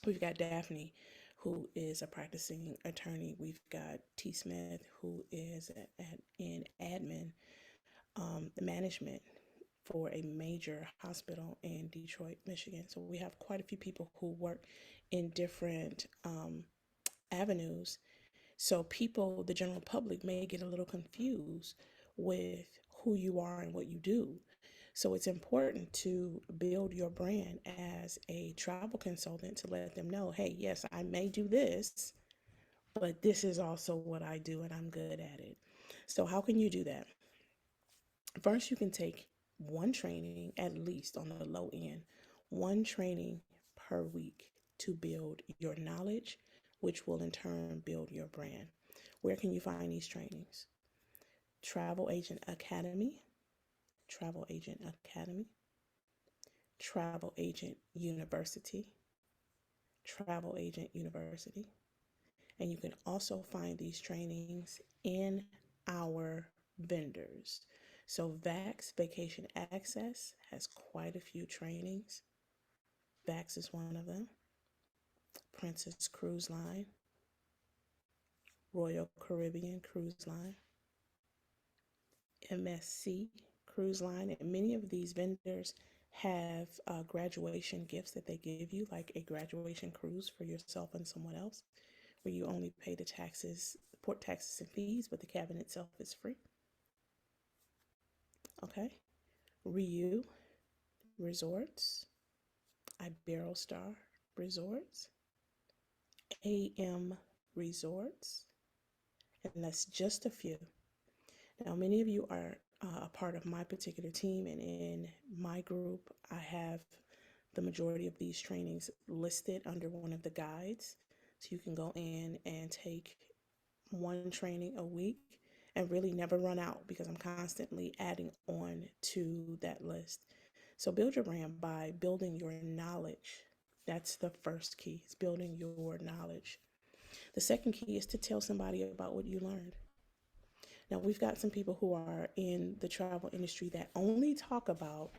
We've got Daphne, who is a practicing attorney. We've got T. Smith, who is in admin management for a major hospital in Detroit, Michigan. So we have quite a few people who work in different avenues. So people, the general public, may get a little confused with who you are and what you do. So it's important to build your brand as a travel consultant to let them know, hey, yes, I may do this, but this is also what I do and I'm good at it. So how can you do that? First, you can take one training, at least on the low end, one training per week to build your knowledge, which will in turn build your brand. Where can you find these trainings? Travel Agent Academy, Travel Agent Academy, Travel Agent University, Travel Agent University. And you can also find these trainings in our vendors. So VAX Vacation Access has quite a few trainings. VAX is one of them. Princess Cruise Line, Royal Caribbean Cruise Line, MSC Cruise Line, and many of these vendors have graduation gifts that they give you, like a graduation cruise for yourself and someone else, where you only pay the taxes, port taxes and fees, but the cabin itself is free. Okay. Riu Resorts, Iberostar Resorts, AM Resorts, and that's just a few. Now, many of you are a part of my particular team, and in my group, I have the majority of these trainings listed under one of the guides. So you can go in and take one training a week and really never run out because I'm constantly adding on to that list. So build your brand by building your knowledge. That's the first key, is building your knowledge. The second key is to tell somebody about what you learned. Now, we've got some people who are in the travel industry that only talk about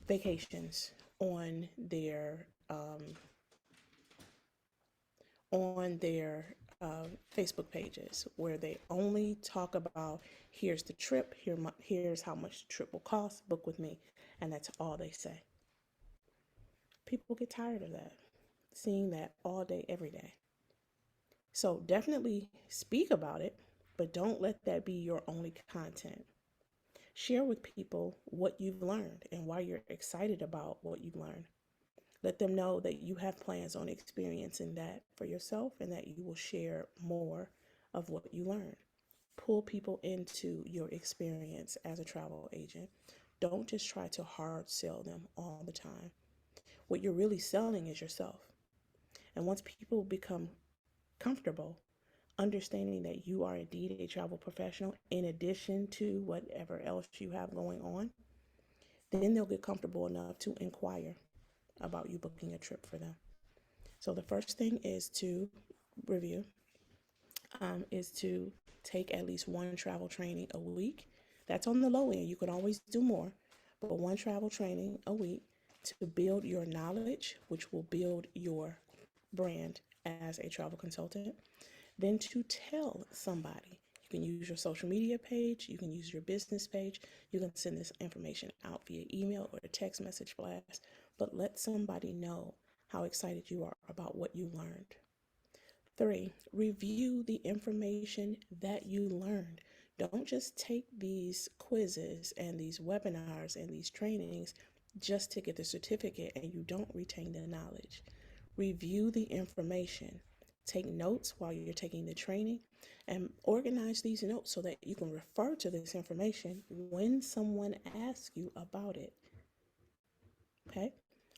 vacations on their Facebook pages, where they only talk about here's the trip, here's how much the trip will cost, book with me, and that's all they say. People get tired of that, seeing that all day, every day. So definitely speak about it, but don't let that be your only content. Share with people what you've learned and why you're excited about what you've learned. Let them know that you have plans on experiencing that for yourself and that you will share more of what you learn. Pull people into your experience as a travel agent. Don't just try to hard sell them all the time. What you're really selling is yourself. And once people become comfortable understanding that you are indeed a travel professional in addition to whatever else you have going on, then they'll get comfortable enough to inquire about you booking a trip for them. So the first thing is to review, is to take at least one travel training a week. That's on the low end. You can always do more, but one travel training a week to build your knowledge, which will build your brand as a travel consultant. Then to tell somebody. You can use your social media page, you can use your business page, you can send this information out via email or a text message blast, but let somebody know how excited you are about what you learned. 3, review the information that you learned. Don't just take these quizzes and these webinars and these trainings just to get the certificate and you don't retain the knowledge. Review the information. Take notes while you're taking the training and organize these notes so that you can refer to this information when someone asks you about it. Okay?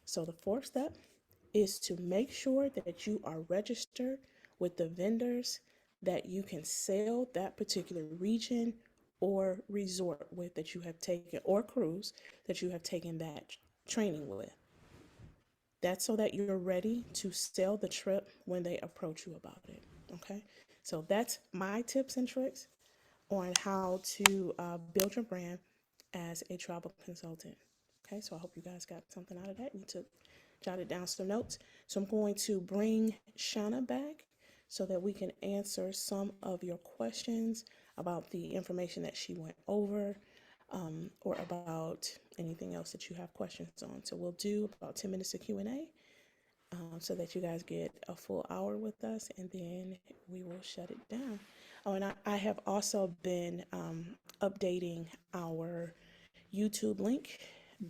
So the fourth step is to make sure that you are registered with the vendors that you can sell that particular region or resort with that you have taken, or cruise that you have taken that training with. That's so that you're ready to sell the trip when they approach you about it. Okay. So that's my tips and tricks on how to build your brand as a travel consultant. Okay. So I hope you guys got something out of that. You jotted down some notes. So I'm going to bring Shauna back so that we can answer some of your questions about the information that she went over, or about anything else that you have questions on. So we'll do about 10 minutes of Q&A, so that you guys get a full hour with us, and then we will shut it down. Oh, and I have also been updating our YouTube link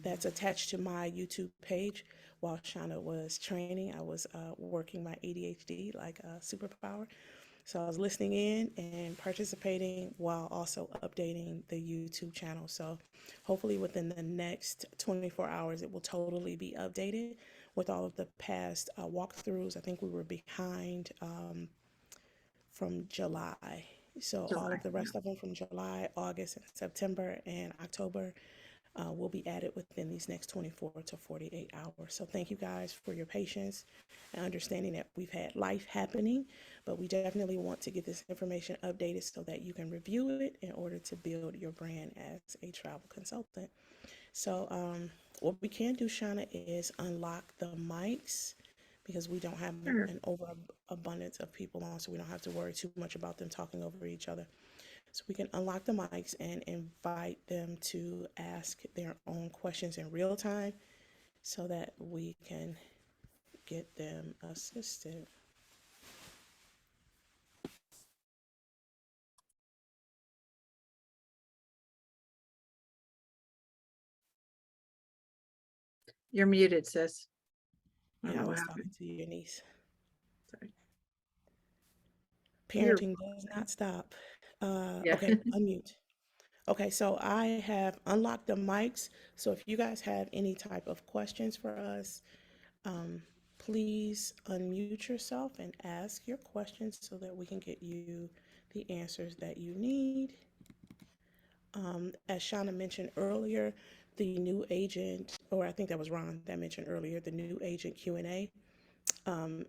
that's attached to my YouTube page. While Shauna was training, I was working my ADHD like a superpower. So I was listening in and participating while also updating the YouTube channel. So hopefully within the next 24 hours, it will totally be updated with all of the past walkthroughs. I think we were behind from July. So all of the rest of them from July, August, and September, and October will be added within these next 24 to 48 hours. So thank you guys for your patience and understanding that we've had life happening, but we definitely want to get this information updated so that you can review it in order to build your brand as a travel consultant. So what we can do, Shauna, is unlock the mics because we don't have an overabundance of people on, so we don't have to worry too much about them talking over each other. So we can unlock the mics and invite them to ask their own questions in real time so that we can get them assisted. You're muted, sis. Yeah, I was talking to your niece. Sorry. Parenting does not stop. Okay, unmute. Okay, so I have unlocked the mics. So if you guys have any type of questions for us, please unmute yourself and ask your questions so that we can get you the answers that you need. As Shauna mentioned earlier, the new agent, or I think that was Ron that mentioned earlier, the new agent Q&A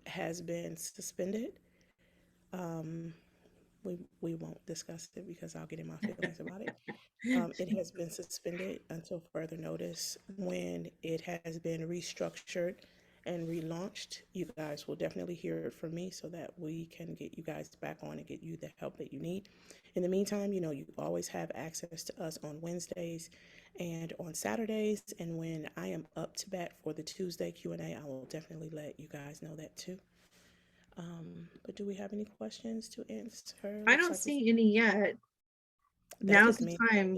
has been suspended. We won't discuss it because I'll get in my feelings about it. It has been suspended until further notice. When it has been restructured and relaunched, you guys will definitely hear it from me so that we can get you guys back on and get you the help that you need. In the meantime, you know, you always have access to us on Wednesdays and on Saturdays. And when I am up to bat for the Tuesday Q&A, I will definitely let you guys know that too. But do we have any questions to answer? I don't see any yet. Now's the time.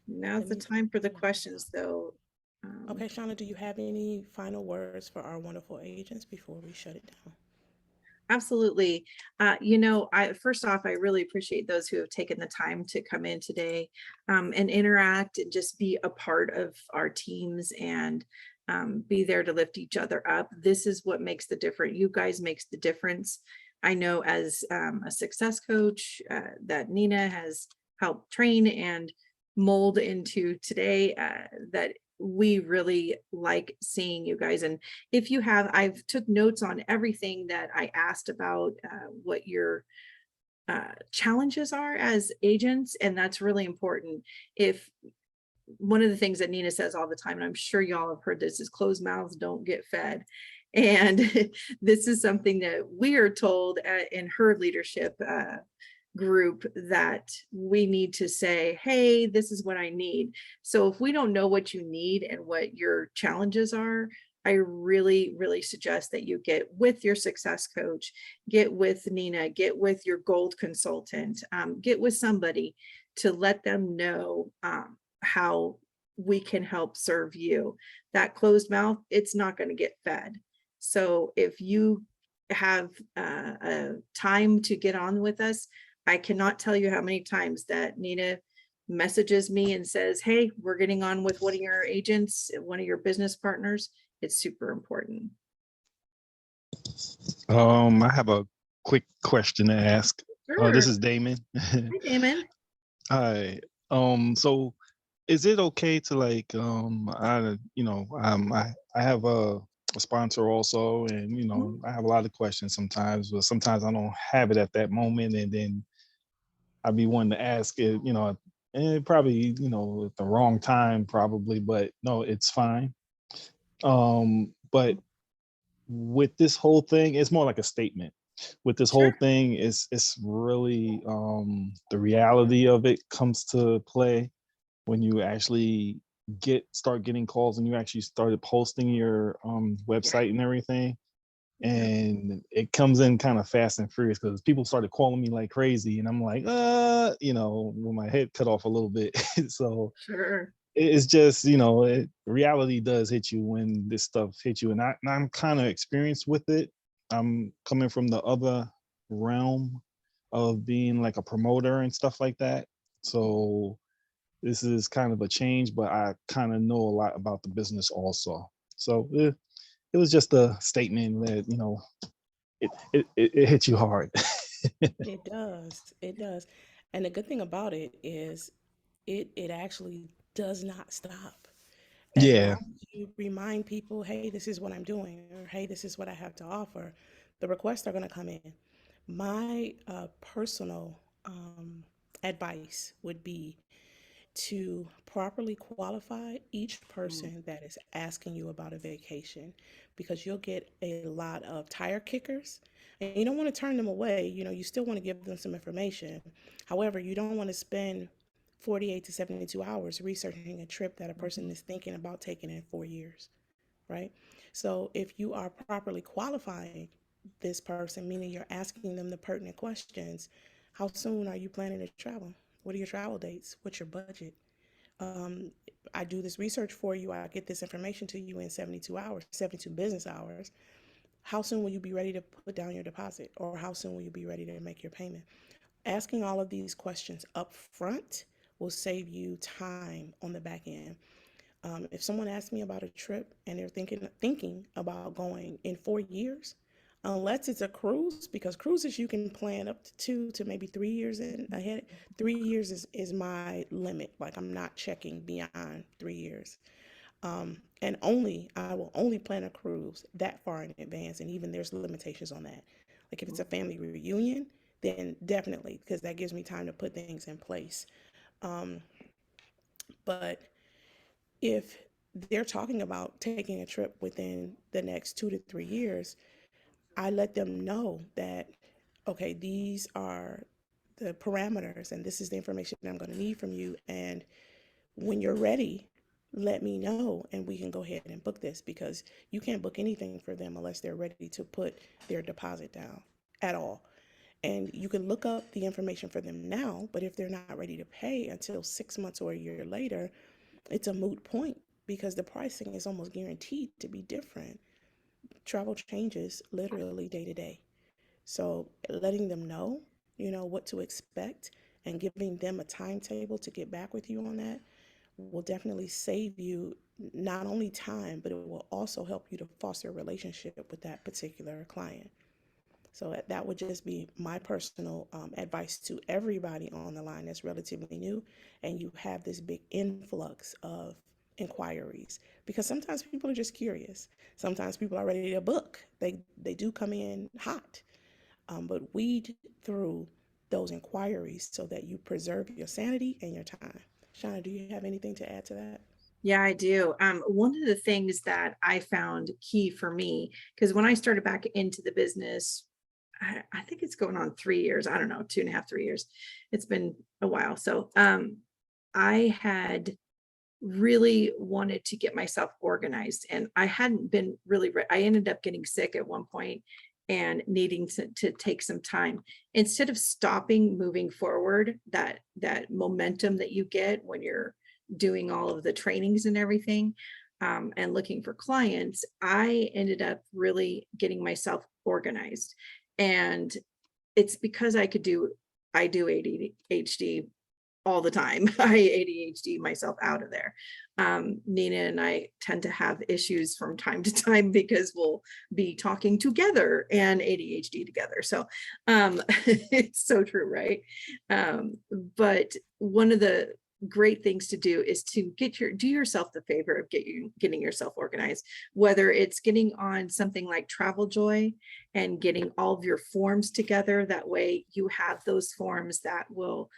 Now's the time for the questions, though. Okay, Shauna, do you have any final words for our wonderful agents before we shut it down? Absolutely. You know, first off, I really appreciate those who have taken the time to come in today and interact and just be a part of our teams and be there to lift each other up. This is what makes the difference. You guys makes the difference. I know as a success coach that Nina has helped train and mold into today, that we really like seeing you guys. And if you have, I've took notes on everything that I asked about, what your challenges are as agents, and that's really important. If one of the things that Nina says all the time, and I'm sure y'all have heard this, is closed mouths don't get fed. And this is something that we are told in her leadership group, that we need to say, hey, this is what I need. So if we don't know what you need and what your challenges are, I really, really suggest that you get with your success coach, get with Nina, get with your gold consultant, get with somebody to let them know how we can help serve you. That closed mouth, it's not going to get fed. So if you have a time to get on with us, I cannot tell you how many times that Nina messages me and says, hey, we're getting on with one of your agents, one of your business partners. It's super important. I have a quick question to ask. Sure. This is Damon. Hi, Damon. Hi. So is it okay to like I have a sponsor also, and I have a lot of questions sometimes, but sometimes I don't have it at that moment, and then I'd be wanting to ask it, and probably, at the wrong time probably, but no, it's fine. But with this whole thing, it's more like a statement. With this whole Sure. thing, it's really the reality of it comes to play when you actually start getting calls and you actually started posting your website and everything. And it comes in kind of fast and furious because people started calling me like crazy, and I'm like, with my head cut off a little bit. So Sure. it's just, reality does hit you when this stuff hits you. And I'm kind of experienced with it. I'm coming from the other realm of being like a promoter and stuff like that. So this is kind of a change, but I kind of know a lot about the business also. So it was just a statement that, it hit you hard. It does. It does. And the good thing about it is it actually does not stop. As Yeah. long as you remind people, hey, this is what I'm doing, or hey, this is what I have to offer, the requests are going to come in. My personal advice would be to properly qualify each person that is asking you about a vacation, because you'll get a lot of tire kickers, and you don't want to turn them away. You still want to give them some information. However, you don't want to spend 48 to 72 hours researching a trip that a person is thinking about taking in 4 years, right? So if you are properly qualifying this person, meaning you're asking them the pertinent questions: how soon are you planning to travel? What are your travel dates? What's your budget? um, I do this research for you. I get this information to you in 72 hours, 72 business hours. How soon will you be ready to put down your deposit? Or how soon will you be ready to make your payment? Asking all of these questions up front will save you time on the back end. If someone asks me about a trip and they're thinking about going in 4 years, unless it's a cruise, because cruises you can plan up to 2 to maybe 3 years in ahead. 3 years is my limit. Like, I'm not checking beyond 3 years. And I will only plan a cruise that far in advance, and even there's limitations on that. Like if it's a family reunion, then definitely, because that gives me time to put things in place. But if they're talking about taking a trip within the next 2 to 3 years, I let them know that, okay, these are the parameters and this is the information I'm going to need from you. And when you're ready, let me know and we can go ahead and book this, because you can't book anything for them unless they're ready to put their deposit down at all. And you can look up the information for them now, but if they're not ready to pay until 6 months or a year later, it's a moot point, because the pricing is almost guaranteed to be different. Travel changes literally day to day. So letting them know, what to expect, and giving them a timetable to get back with you on that will definitely save you not only time, but it will also help you to foster a relationship with that particular client. So that would just be my personal advice to everybody on the line that's relatively new, and you have this big influx of inquiries, because sometimes people are just curious. Sometimes people are ready to book. They do come in hot, but weed through those inquiries so that you preserve your sanity and your time. Shauna, do you have anything to add to that? Yeah, I do. One of the things that I found key for me, because when I started back into the business, I think it's going on 3 years. I don't know, 2.5, 3 years. It's been a while. So I had really wanted to get myself organized, and I hadn't been really, I ended up getting sick at one point and needing to take some time. Instead of stopping moving forward, that momentum that you get when you're doing all of the trainings and everything, and looking for clients, I ended up really getting myself organized. And it's because I do ADHD all the time. I ADHD myself out of there. Nina and I tend to have issues from time to time because we'll be talking together and ADHD together. So it's so true, right? But one of the great things to do is to do yourself the favor of getting yourself organized, whether it's getting on something like Travel Joy and getting all of your forms together. That way you have those forms that will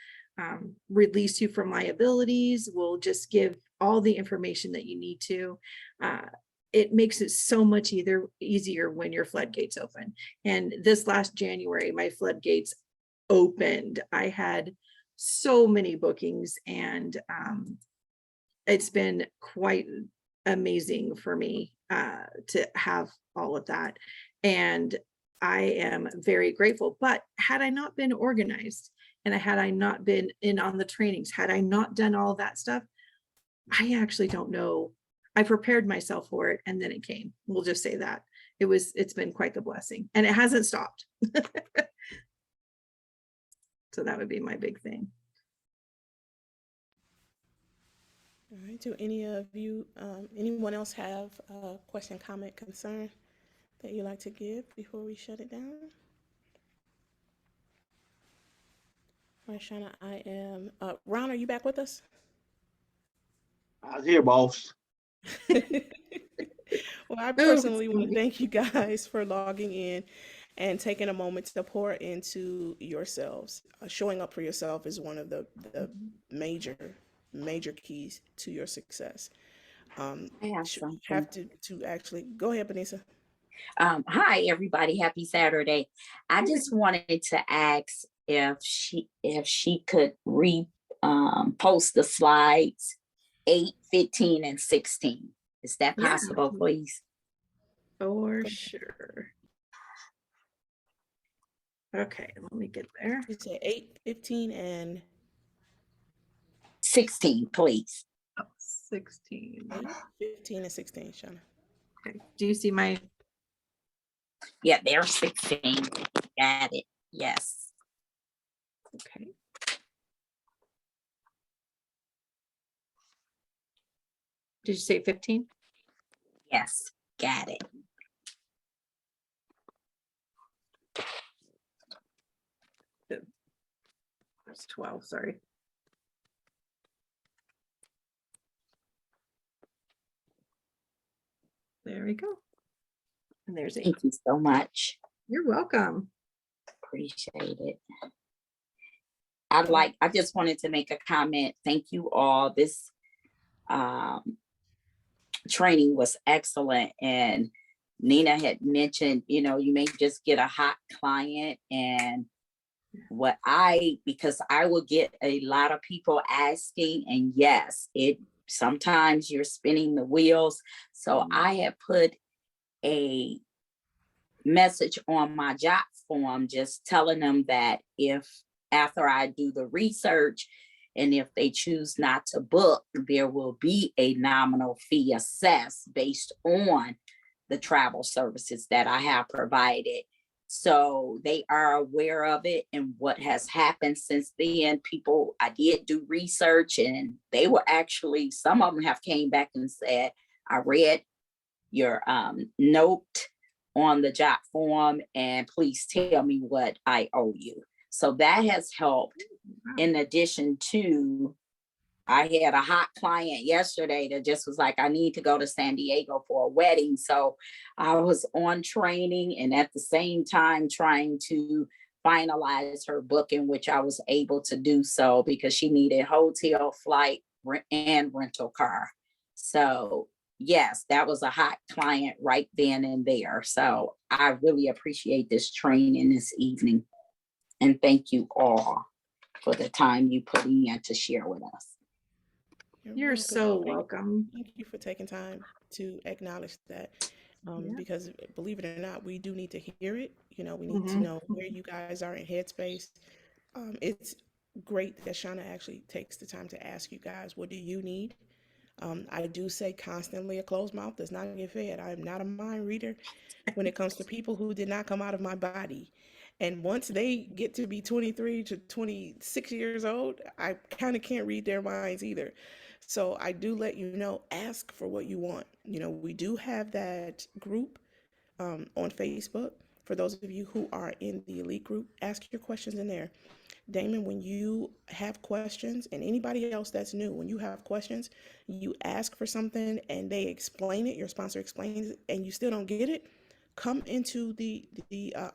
release you from liabilities, will just give all the information that you need to. It makes it so much easier when your floodgates open. And this last January, my floodgates opened. I had so many bookings, and it's been quite amazing for me to have all of that. And I am very grateful. But had I not been organized, and had I not been in on the trainings, had I not done all that stuff, I actually don't know. I prepared myself for it, and then it came. We'll just say that. It's been quite the blessing, and it hasn't stopped. So that would be my big thing. All right. Do any of you, anyone else have a question, comment, concern that you'd like to give before we shut it down? All right, Shauna, I am. Ron, are you back with us? I was here, boss. Well, I personally want to thank you guys for logging in and taking a moment to pour into yourselves. Showing up for yourself is one of the major keys to your success. I have something. Have to actually go ahead, Benisa. Hi, everybody. Happy Saturday. I just wanted to ask if she could post the slides 8, 15, and 16. Is that possible, please? For sure. Okay, let me get there. You say 8, 15, and 16, please. Oh, 16. 8, 15, and 16, Shauna. Okay. Do you see my? Yeah, there's 16. Got it. Yes. Okay. Did you say 15? Yes, got it. It's 12, sorry. There we go. And there's 8. Thank you so much. You're welcome. Appreciate it. I just wanted to make a comment. Thank you all. This training was excellent. And Nina had mentioned, you may just get a hot client, and because I will get a lot of people asking, and yes, sometimes you're spinning the wheels. So I have put a message on my job form, just telling them that if after I do the research, and if they choose not to book, there will be a nominal fee assessed based on the travel services that I have provided. So they are aware of it and what has happened since then. People, I did do research, and they were actually, some of them have came back and said, I read your note on the job form, and please tell me what I owe you. So that has helped. In addition to, I had a hot client yesterday that just was like, I need to go to San Diego for a wedding. So I was on training and at the same time trying to finalize her booking, which I was able to do so because she needed hotel, flight, and rental car. So yes, that was a hot client right then and there. So I really appreciate this training this evening. And thank you all for the time you put in to share with us. You're welcome. so welcome. Thank you for taking time to acknowledge that. Yeah. Because believe it or not, we do need to hear it. You know, we need to Mhm. know where you guys are in headspace. It's great that Shauna actually takes the time to ask you guys, what do you need? I do say constantly, a closed mouth does not get fed. I am not a mind reader when it comes to people who did not come out of my body. And once they get to be 23 to 26 years old, I kind of can't read their minds either. So I do let you know, ask for what you want. You know, we do have that group on Facebook. For those of you who are in the elite group, ask your questions in there. Damon, when you have questions, and anybody else that's new, when you have questions, you ask for something and they explain it, your sponsor explains it, and you still don't get it, come into the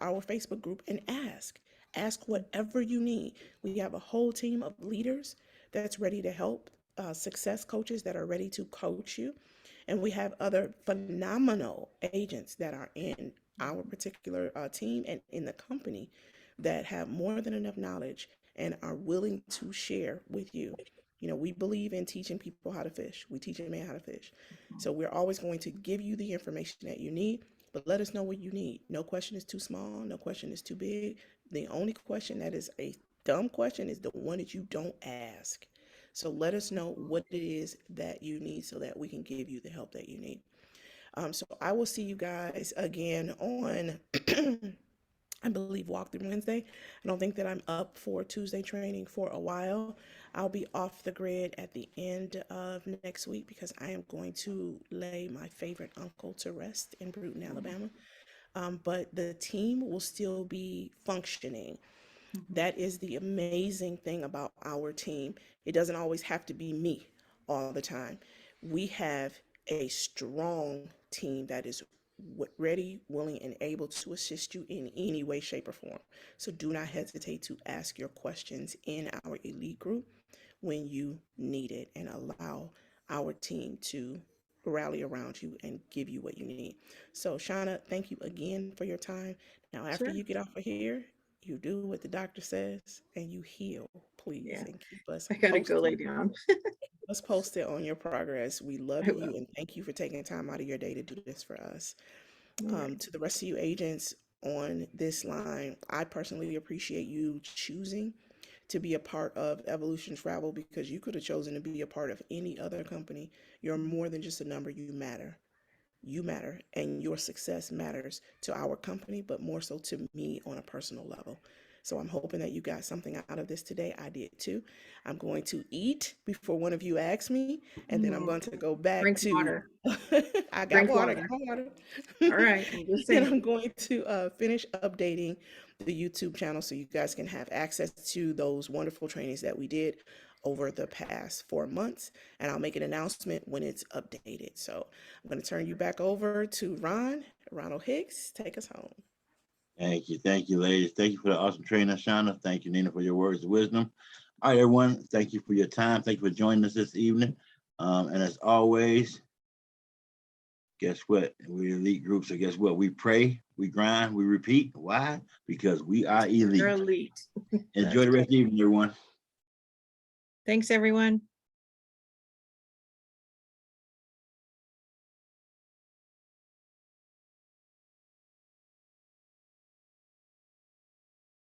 our Facebook group and ask. Ask whatever you need. We have a whole team of leaders that's ready to help, success coaches that are ready to coach you. And we have other phenomenal agents that are in our particular team and in the company that have more than enough knowledge and are willing to share with you. You know, we believe in teaching people how to fish. We teach a man how to fish. So we're always going to give you the information that you need, but let us know what you need. No question is too small. No question is too big. The only question that is a dumb question is the one that you don't ask. So let us know what it is that you need so that we can give you the help that you need. So I will see you guys again on I believe Walkthrough Wednesday. I don't think that I'm up for Tuesday training for a while. I'll be off the grid at the end of next week because I am going to lay my favorite uncle to rest in Brewton, Alabama. But the team will still be functioning. That is the amazing thing about our team. It doesn't always have to be me all the time. We have a strong team that is ready, willing, and able to assist you in any way, shape, or form. So do not hesitate to ask your questions in our elite group when you need it and allow our team to rally around you and give you what you need. So, Shauna, thank you again for your time. Now, after Sure. you get off of here, you do what the doctor says and you heal, please, Yeah. and keep us I gotta go lay posted. down. Let's post it on your progress. We love I you will. and thank you for taking time out of your day to do this for us. All right. To the rest of you agents on this line, I personally appreciate you choosing to be a part of Evolution Travel because you could have chosen to be a part of any other company. You're more than just a number, you matter. You matter, and your success matters to our company, but more so to me on a personal level. So I'm hoping that you got something out of this today. I did too. I'm going to eat before one of you asks me, and then I'm going to go back Drink to. water. I got Drink water, water. got my water. All right. I'm just And saying. I'm going to finish updating the YouTube channel so you guys can have access to those wonderful trainings that we did over the past 4 months. And I'll make an announcement when it's updated. So I'm going to turn you back over to Ronald Hicks. Take us home. Thank you, ladies. Thank you for the awesome training, Shauna. Thank you, Nina, for your words of wisdom. All right, everyone. Thank you for your time. Thank you for joining us this evening. And as always, guess what? We're elite group. So guess what? We pray, we grind, we repeat. Why? Because we are You're elite. elite. Enjoy the rest of the evening, everyone. Thanks, everyone.